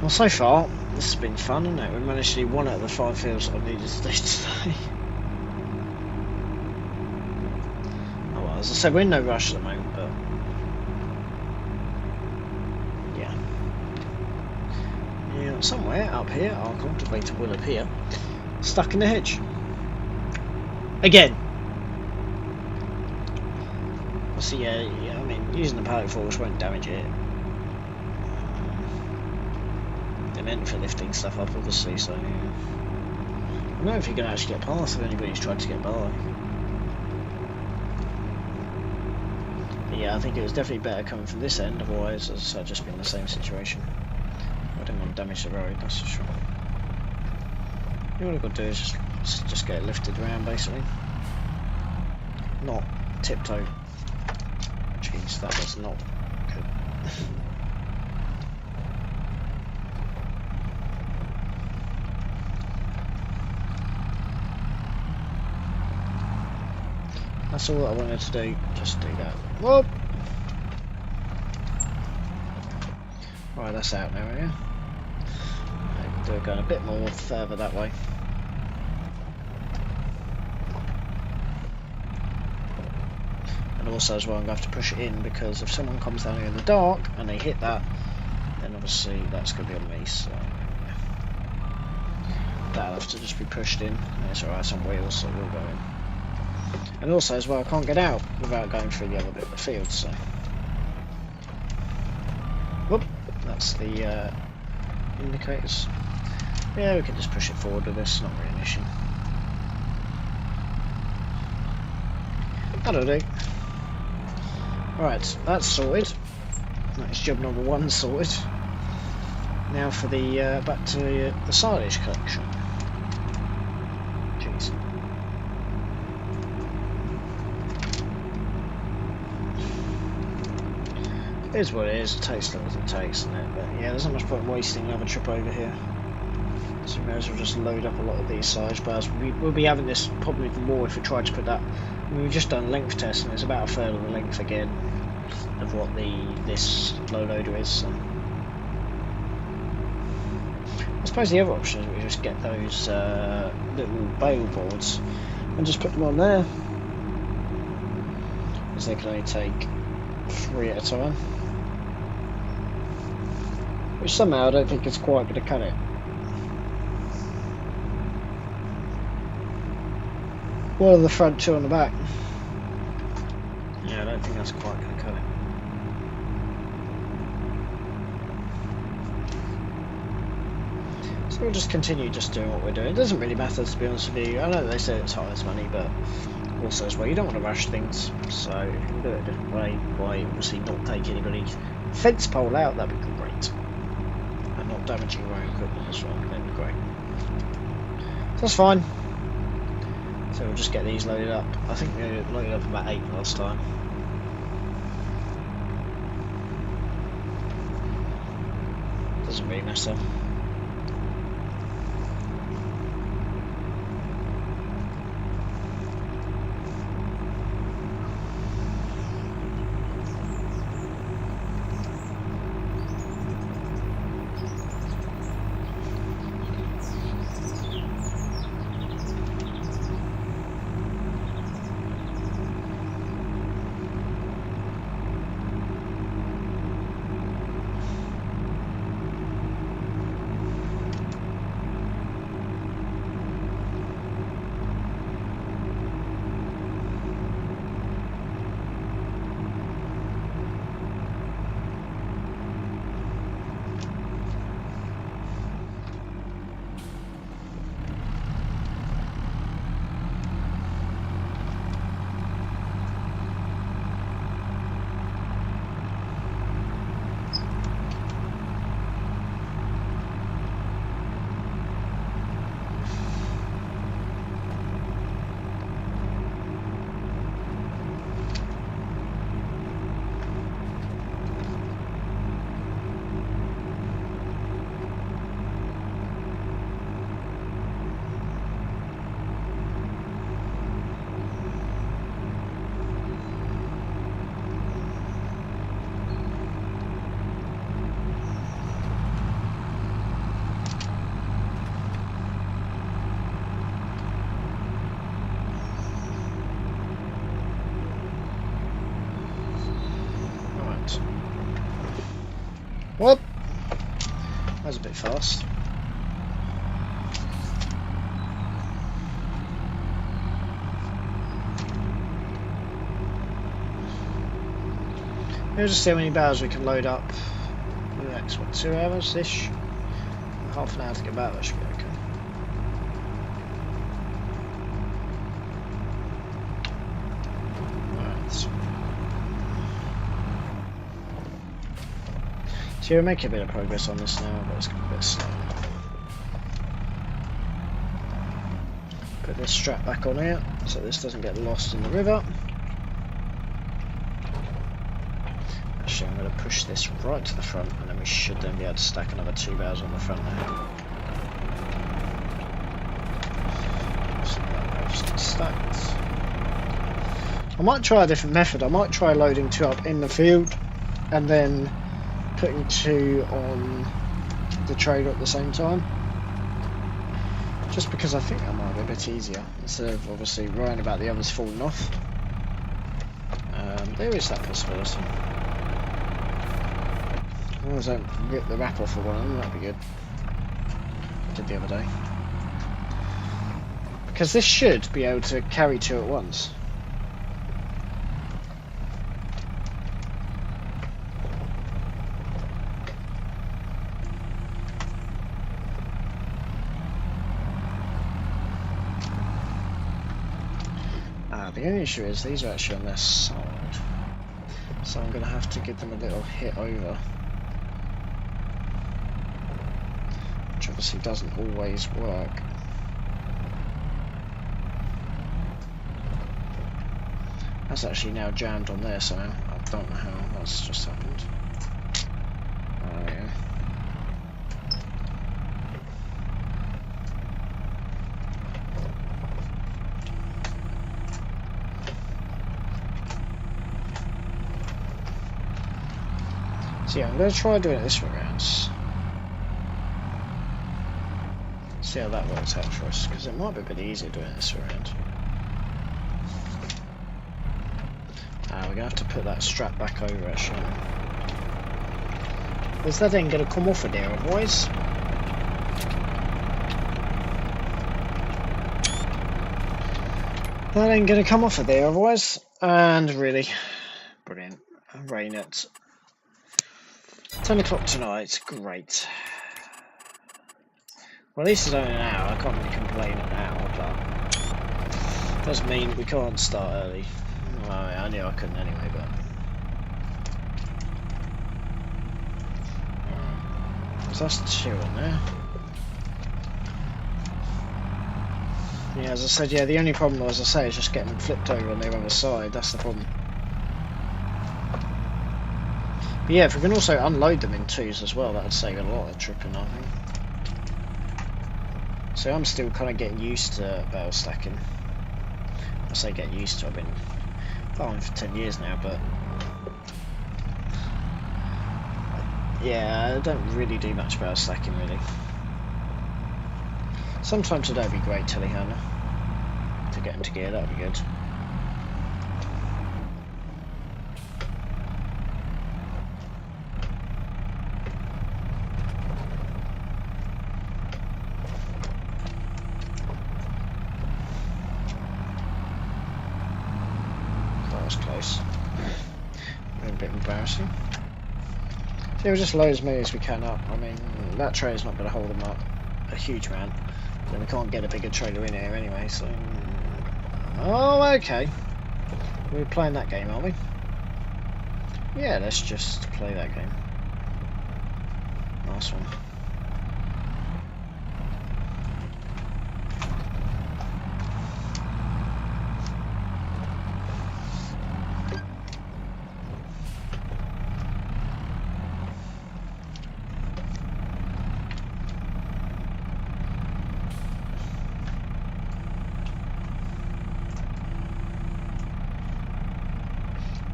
Speaker 1: Well, so far, This has been fun, hasn't it? We managed to do 1 out of the 5 fields I needed to do today. Oh well, as I said, we're in no rush at the moment, but yeah. Yeah, somewhere up here, our cultivator will appear, stuck in the hedge. Again. So yeah, I mean, using the pallet force won't damage it. They're meant for lifting stuff up, obviously, so yeah. I don't know if you can actually get past if anybody's tried to get by. But yeah, I think it was definitely better coming from this end, otherwise I'd just be in the same situation. I didn't want to damage the road, that's for sure. All I've got to do is just get it lifted around, basically. Not tiptoe. Jeez, that was not good. That's all I wanted to do, just do that. Whoop! Right, that's out now, yeah? I can do it going a bit more further that way. And also as well, I'm going to have to push it in, because if someone comes down here in the dark and they hit that, then obviously that's going to be on me, so yeah. That'll have to just be pushed in. It's alright, it's on wheels, so we'll go in. And also as well, I can't get out without going through the other bit of the field, so. Whoop, that's the indicators. Yeah, we can just push it forward with this, not really an issue. That'll do. Right, that's sorted. That's job number 1 sorted. Now for the back to the silage collection. Jeez. It is what it is. It takes long as it takes, isn't it? But yeah, there's not much point wasting another trip over here. So we may as well just load up a lot of these silage bars. We'll be having this probably even more if we tried to put that. I mean, we've just done length test and it's about a third of the length again of what this low loader is. So. I suppose the other option is we just get those little bale boards and just put them on there, because they can only take 3 at a time. Which somehow I don't think it's quite going to cut it. One on the front, 2 on the back. Yeah, I don't think that's quite going to cut it. So we'll just continue just doing what we're doing. It doesn't really matter, to be honest with you. I know they say it's hard as money, but also as well, you don't want to rush things. So if you can do it a different way, by obviously not taking anybody's fence pole out, that'd be great. And not damaging your own equipment as well, then great. So that's fine. So we'll just get these loaded up. I think we loaded up about 8 last time. Doesn't really matter. Whoop! That was a bit fast. We'll just see how many barrels we can load up for the next, what, 2 hours-ish? Half an hour to get back, that should be okay. Right. So we're making a bit of progress on this now, but it's going to be a bit slow. Put this strap back on here, so this doesn't get lost in the river. Actually, I'm going to push this right to the front, and then we should then be able to stack another 2 barrels on the front now. So that gets stacked. I might try a different method. I might try loading 2 up in the field, and then putting 2 on the trailer at the same time. Just because I think that might be a bit easier, instead of obviously worrying about the others falling off. There is that possibility. As long as I don't rip the wrap off of one of them, that'd be good. I did the other day. Because this should be able to carry 2 at once. The only issue is these are actually on their side, so I'm going to have to give them a little hit over, which obviously doesn't always work. That's actually now jammed on there somehow. I don't know how that's just happened. Oh yeah. So yeah, I'm going to try doing it this way around. See how that works out for us, because it might be a bit easier doing it this way around. We're going to have to put that strap back over actually. Is that ain't going to come off of there otherwise? That ain't going to come off of there otherwise. And really, brilliant. Rain at 10 o'clock tonight, great. Well, at least it's only an hour, I can't really complain an hour, but doesn't mean we can't start early. Well, I knew I couldn't anyway, but... So that's 2 on there. Yeah, as I said, yeah, the only problem, as I say, is just getting them flipped over on their other side, that's the problem. But yeah, if we can also unload them in 2s as well, that would save a lot of tripping, I think. So I'm still kind of getting used to barrel stacking. I say get used to, I've been farming for 10 years now, but yeah, I don't really do much barrel stacking really. Sometimes today would be great, telehandler, to get into gear, that would be good. Close. A bit embarrassing. So we'll just load as many as we can up. I mean, that tray is not going to hold them up a huge amount. Then we can't get a bigger trailer in here anyway, so... Oh, okay. We're playing that game, aren't we? Yeah, let's just play that game. Nice one.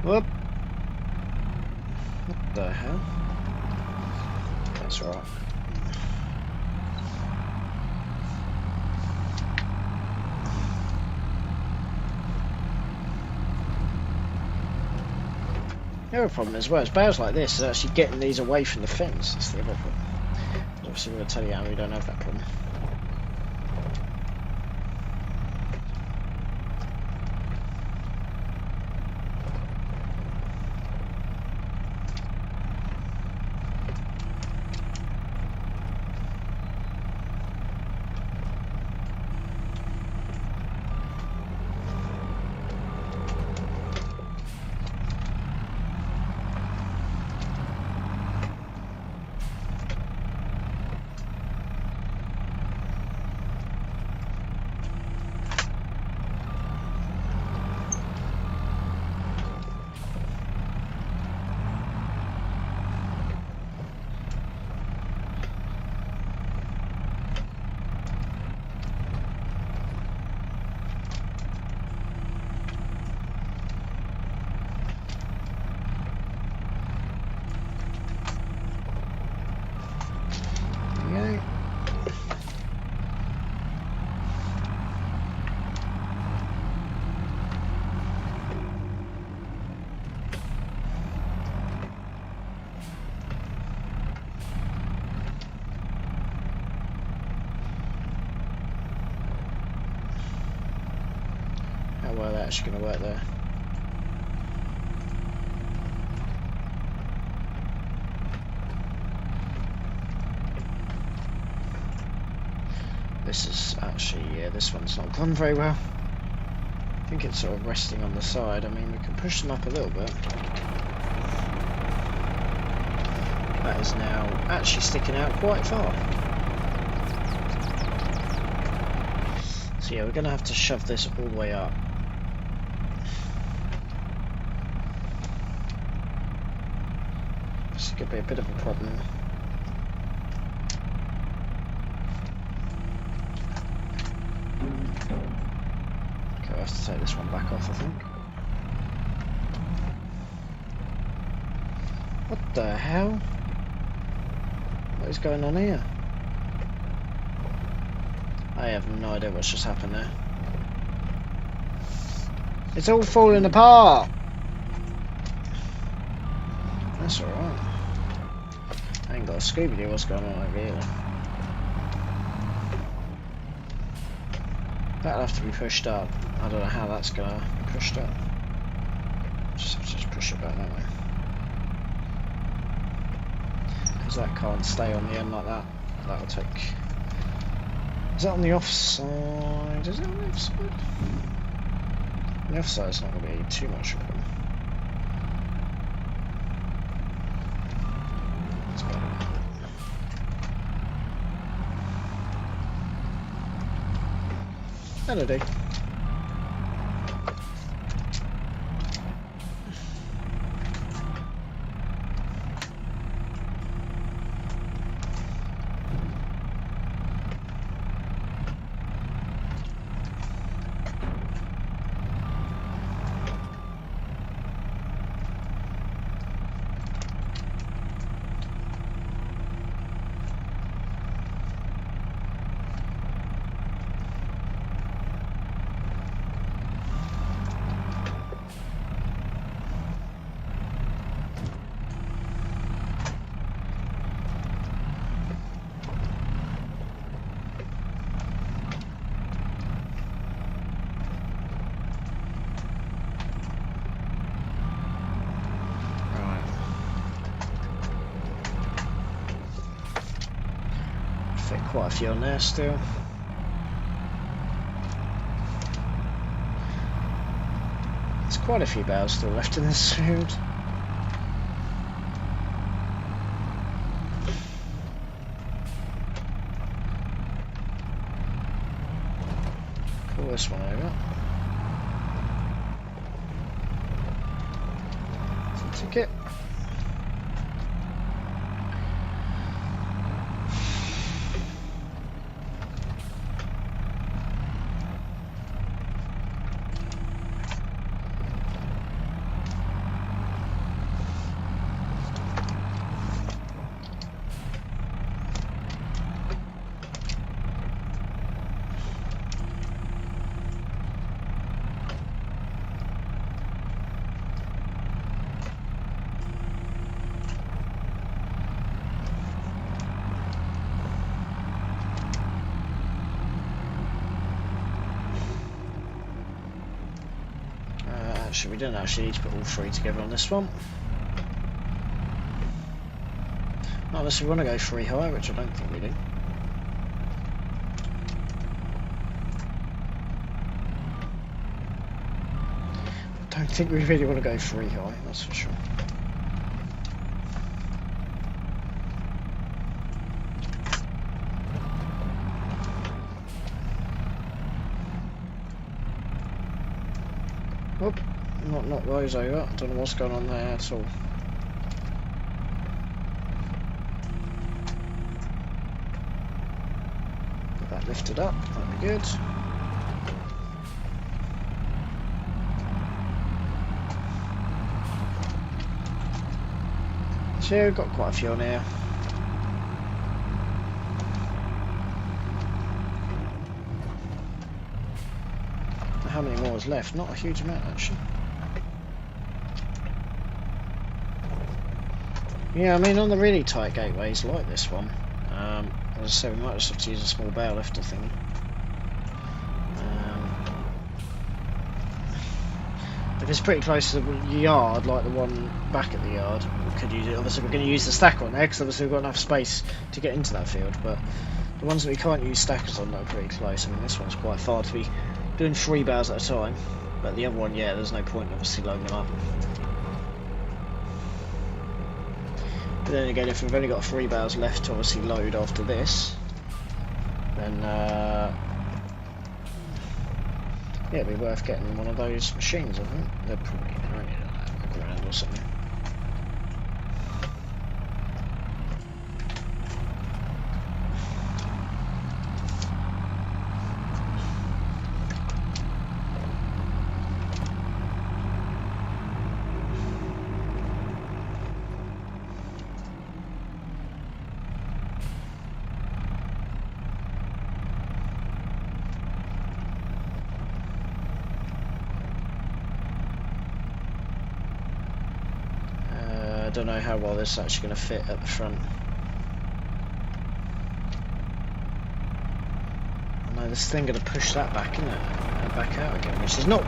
Speaker 1: Whoop. What the hell? That's right. The other problem as well is bales like this is actually getting these away from the fence. That's the other problem. Obviously, we're going to tell you how we don't have that problem. How well that's actually going to work there. This is actually, yeah, this one's not gone very well. I think it's sort of resting on the side. I mean, we can push them up a little bit. That is now actually sticking out quite far. So yeah, we're going to have to shove this all the way up. This could be a bit of a problem. Okay, I'll have to take this one back off, I think. What the hell? What is going on here? I have no idea what's just happened there. It's all falling apart! That's alright. I ain't got a Scooby-Doo what's going on over here. That'll have to be pushed up. I don't know how that's gonna be pushed up. Just have to just push it back that way. Because that can't stay on the end like that. That'll take... Is that on the offside? Is it on the offside? On the offside's not going to be too much of a problem. That'll do. Quite a few on there still. There's quite a few bales still left in this field. Pull this one over. It's a ticket. Actually, we don't actually need to put all three together on this one. Not unless we want to go 3 high, which I don't think we do. I don't think we really want to go 3 high, that's for sure. Oop, not those over. I don't know what's going on there at all. Get that lifted up, that'd be good. So we've got quite a few on here. How many more is left? Not a huge amount actually. Yeah, I mean on the really tight gateways like this one, as I say, we might just have to use a small bow lifter thing. If it's pretty close to the yard, like the one back at the yard, we could use it. Obviously we're going to use the stacker on there because obviously we've got enough space to get into that field, but the ones that we can't use stackers on are pretty close. I mean this one's quite far to be doing 3 bows at a time, but the other one, yeah, there's no point obviously loading them up. But then again, if we've only got 3 bows left to obviously load after this, then yeah, it'd be worth getting one of those machines, I think. They're probably only like £1 grand or something. I don't know how well this is actually going to fit at the front. I know this thing going to push that back, isn't it? And back out again, which is not.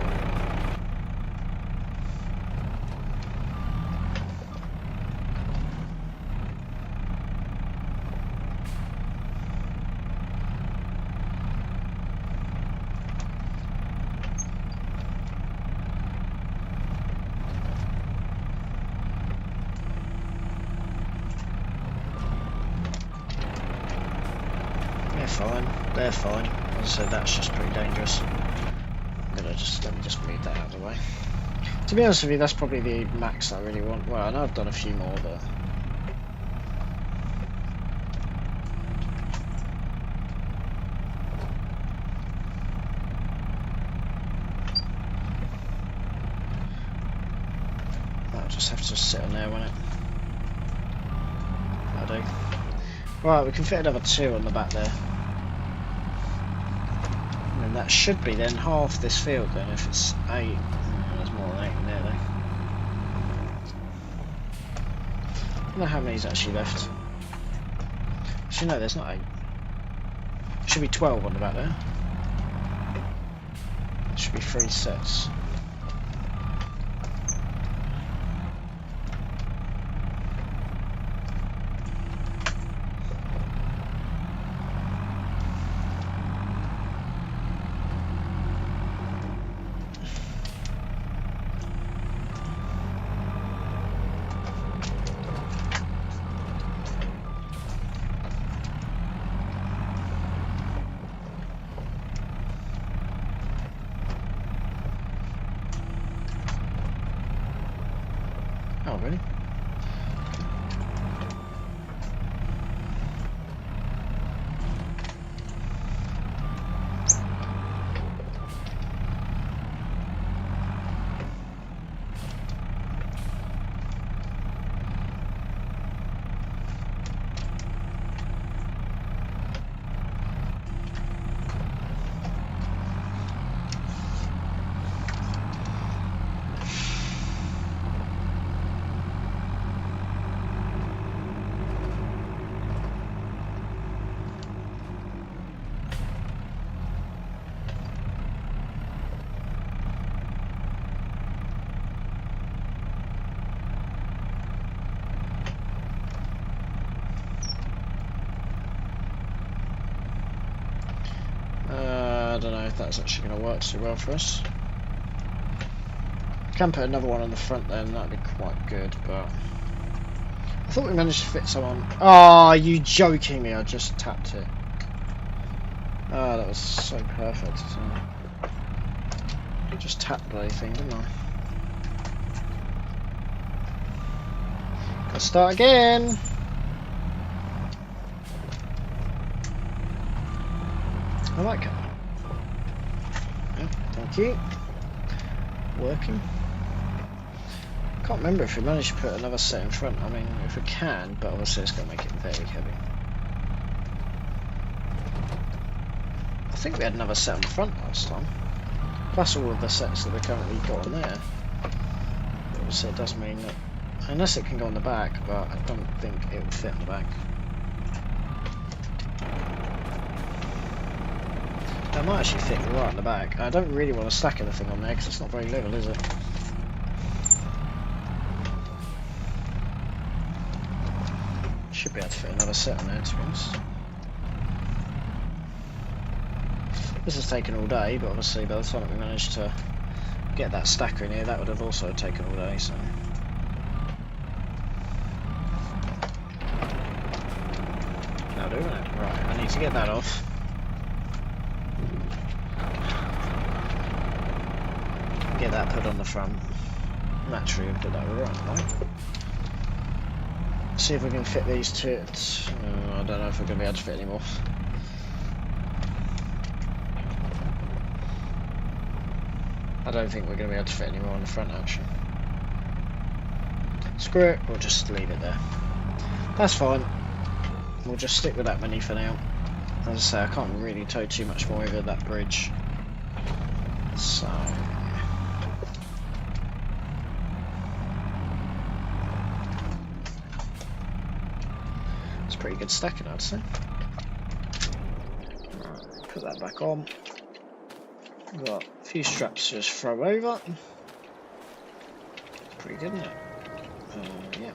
Speaker 1: Fine, they're fine. As I said, that's just pretty dangerous. I'm gonna let me just move that out of the way. To be honest with you, that's probably the max I really want. Well, I know I've done a few more, but that'll just have to sit on there, won't it? That'll do. Right, we can fit another 2 on the back there. And that should be then half this field then, if it's 8. There's more than 8 in there though. I don't know how many's actually left. Actually no, there's not 8. Should be 12 on the back there. Should be 3 sets. Oh, really? that's actually going to work too well for us. Can put another one on the front then, that'd be quite good, but I thought we managed to fit someone. Oh, are you joking me? I just tapped it. Oh, that was so perfect. I just tapped the bloody thing, didn't I? Let's start again. I like it. Yeah, thank you. Working. Can't remember if we managed to put another set in front. I mean, if we can, but obviously it's going to make it very heavy. I think we had another set on the front last time. Plus all of the sets that we currently got on there. Obviously it does mean that, unless it can go on the back, but I don't think it will fit on the back. That might actually fit right on the back. I don't really want to stack anything on there because it's not very level, is it? Should be able to fit another set on there, to be honest. This has taken all day, but obviously by the time that we managed to get that stacker in here, that would have also taken all day, so... That'll do, isn't it? Right, I need to get that off. Get that put on the front. Naturally, we'll do that right, right? See if we can fit these two. I don't know if we're going to be able to fit anymore. I don't think we're going to be able to fit any more on the front, actually. Screw it, we'll just leave it there. That's fine. We'll just stick with that many for now. As I say, I can't really tow too much more over that bridge. So... it's pretty good stacking, I'd say. Right, put that back on. We've got a few straps to just throw over. Pretty good, isn't it? Yeah.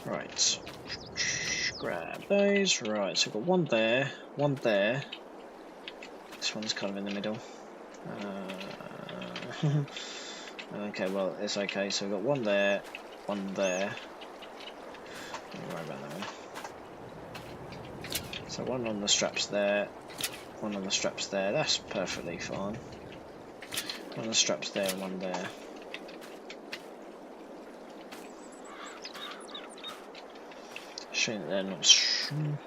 Speaker 1: Right. Grab those. Right, so we've got one there, one there. This one's kind of in the middle. Okay, well, it's okay. So we've got one there, one there. Don't worry about that one. So one on the straps there, one on the straps there. That's perfectly fine. One on the straps there and one there. Showing that they're not.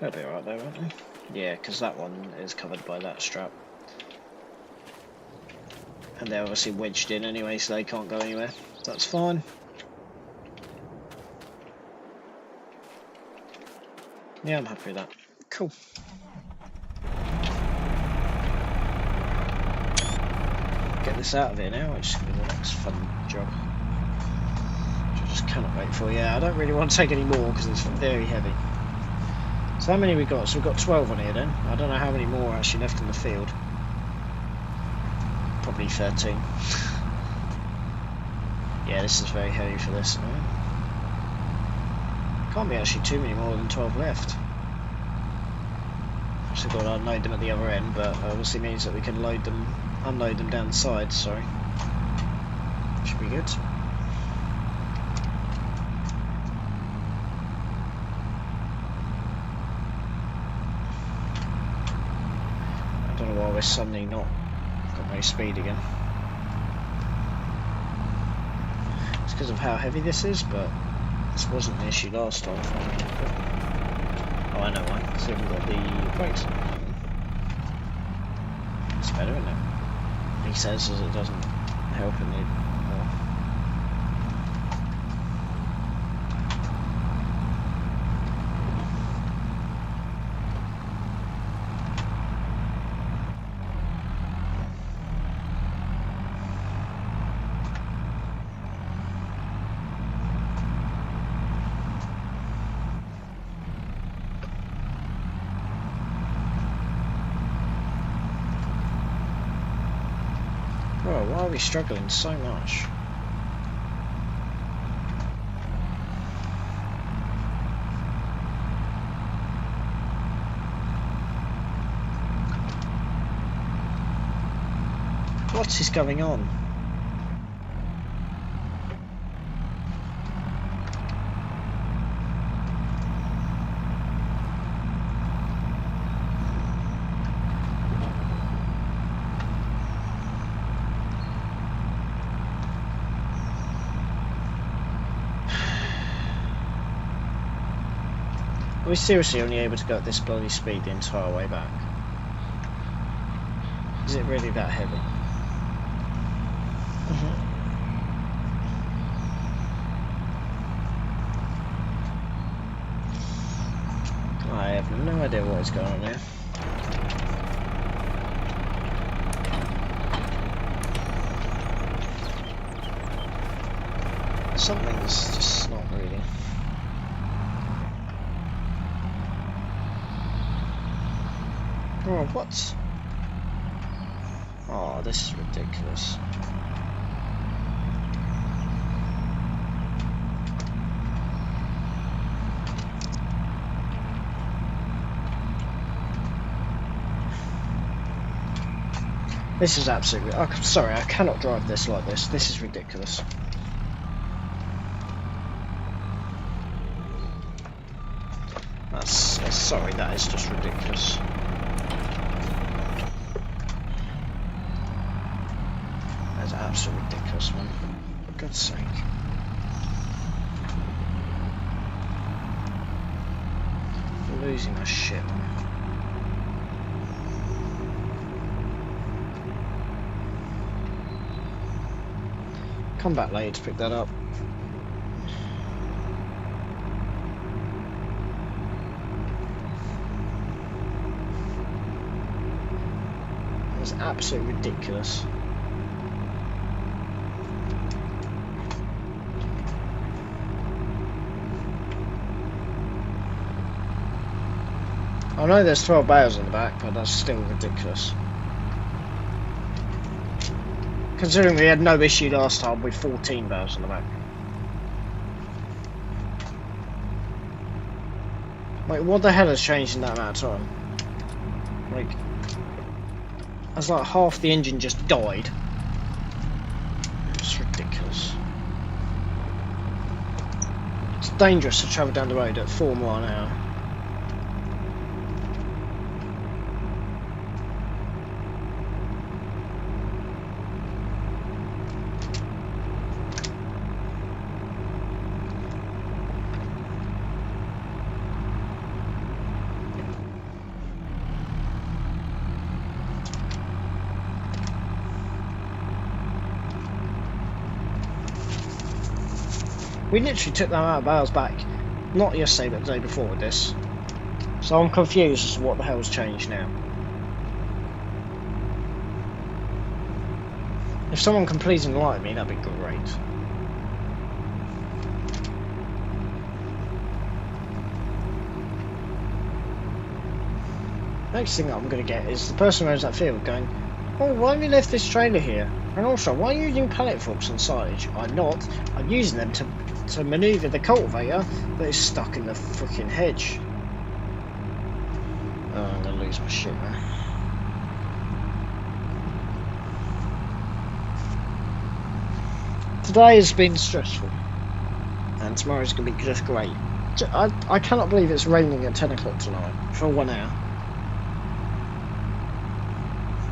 Speaker 1: They'll be alright there, won't they? Yeah, because that one is covered by that strap. And they're obviously wedged in anyway, so they can't go anywhere. That's fine. Yeah, I'm happy with that. Cool. Get this out of here now, which is going to be the next fun job. Which I just cannot wait for. Yeah, I don't really want to take any more because it's very heavy. So how many we got? So we've got 12 on here then. I don't know how many more are actually left in the field. Probably 13. Yeah, this is very heavy for this. Can't be actually too many more than 12 left. Obviously got to unload them at the other end, but obviously means that we can load them, unload them down the side, sorry. Should be good. I don't know why we're suddenly not got no speed again. It's because of how heavy this is, but this wasn't the issue last time. Oh, I know why. So we've got the brakes. It's better, isn't it? He says as it doesn't help in the Bro, why are we struggling so much? What is going on? Are we seriously only able to go at this bloody speed the entire way back? Is it really that heavy? I have no idea what is going on here. Something's just not reading. Oh, what? Oh, this is ridiculous. This is absolutely... I'm sorry, I cannot drive this like this. This is ridiculous. Sorry, that is just ridiculous. That is absolutely ridiculous, man. For God's sake. I'm losing my shit, man. Come back later to pick that up. It's absolutely ridiculous. I know there's 12 bales in the back, but that's still ridiculous. Considering we had no issue last time with 14 bales in the back. Wait, what the hell has changed in that amount of time? Like, it's like half the engine just died. It's ridiculous. It's dangerous to travel down the road at 4 miles an hour. We literally took that amount of bales back, not yesterday but the day before with this. So I'm confused as to what the hell's changed now. If someone can please enlighten me, that'd be great. Next thing that I'm going to get is the person who owns that field going, oh, why have you left this trailer here? And also, why are you using pallet forks and silage? I'm not. I'm using them to manoeuvre the cultivator that is stuck in the freaking hedge. Oh, I'm going to lose my shit, man. Today has been stressful. And tomorrow's going to be just great. I cannot believe it's raining at 10 o'clock tonight for 1 hour.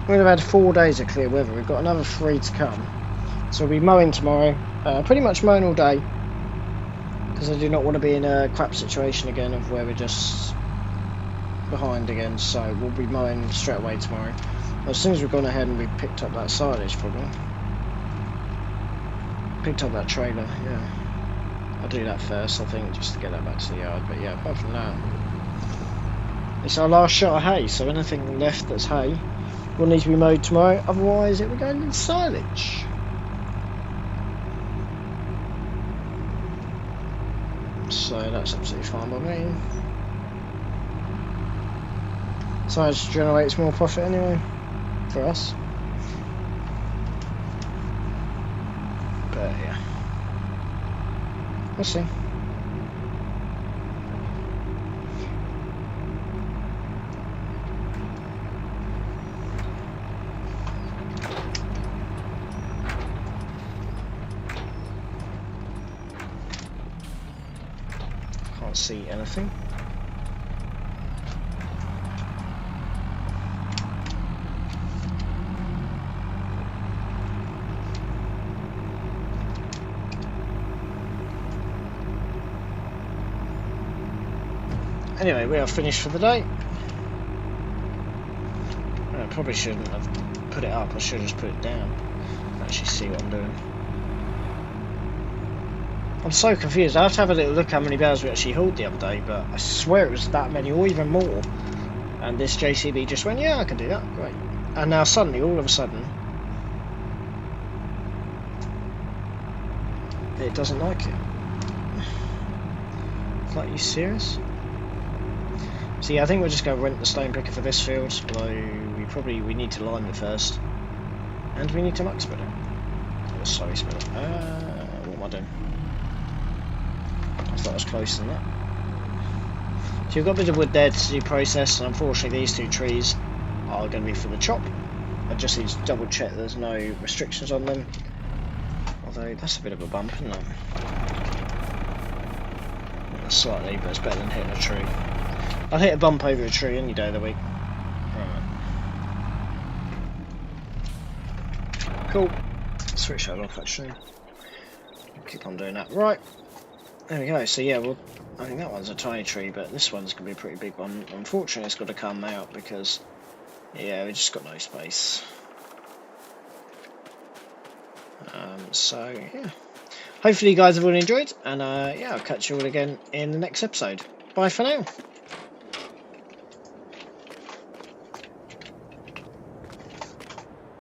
Speaker 1: We've had 4 days of clear weather. We've got another 3 to come. So we'll be mowing tomorrow. Pretty much mowing all day. Because I do not want to be in a crap situation again of where we're just behind again. So we'll be mowing straight away tomorrow. As soon as we've gone ahead and we picked up that silage probably. Picked up that trailer, yeah. I'll do that first, I think, just to get that back to the yard. But yeah, apart from that, it's our last shot of hay. So anything left that's hay will need to be mowed tomorrow, otherwise it will go into silage. So that's absolutely fine by me. Silage generates more profit anyway, for us. But yeah, we'll see. can't see anything. Anyway, we are finished for the day. I probably shouldn't have put it up, I should have just put it down. Actually see what I'm doing. I'm so confused. I have to have a little look how many barrels we actually hauled the other day, but I swear it was that many or even more. And this JCB just went, yeah, I can do that, great. And now suddenly, all of a sudden, it doesn't like it. It's like, you serious? So yeah, I think we're just going to rent the stone picker for this field, although we need to lime it first. And we need to muck spread it. Oh, sorry, spread it. What am I doing? I thought I was closer than that. So you've got a bit of wood there to do process, and unfortunately these two trees are going to be for the chop. I just need to double check there's no restrictions on them. Although that's a bit of a bump, isn't it? Yeah, slightly, but it's better than hitting a tree. I'll hit a bump over a tree any day of the week. Right. Cool. Switch that off actually. Keep on doing that. Right. There we go. So yeah, well, I think that one's a tiny tree, but this one's going to be a pretty big one. Unfortunately, it's got to come out because, yeah, we just got no space. So yeah. Hopefully you guys have all enjoyed, and yeah, I'll catch you all again in the next episode. Bye for now.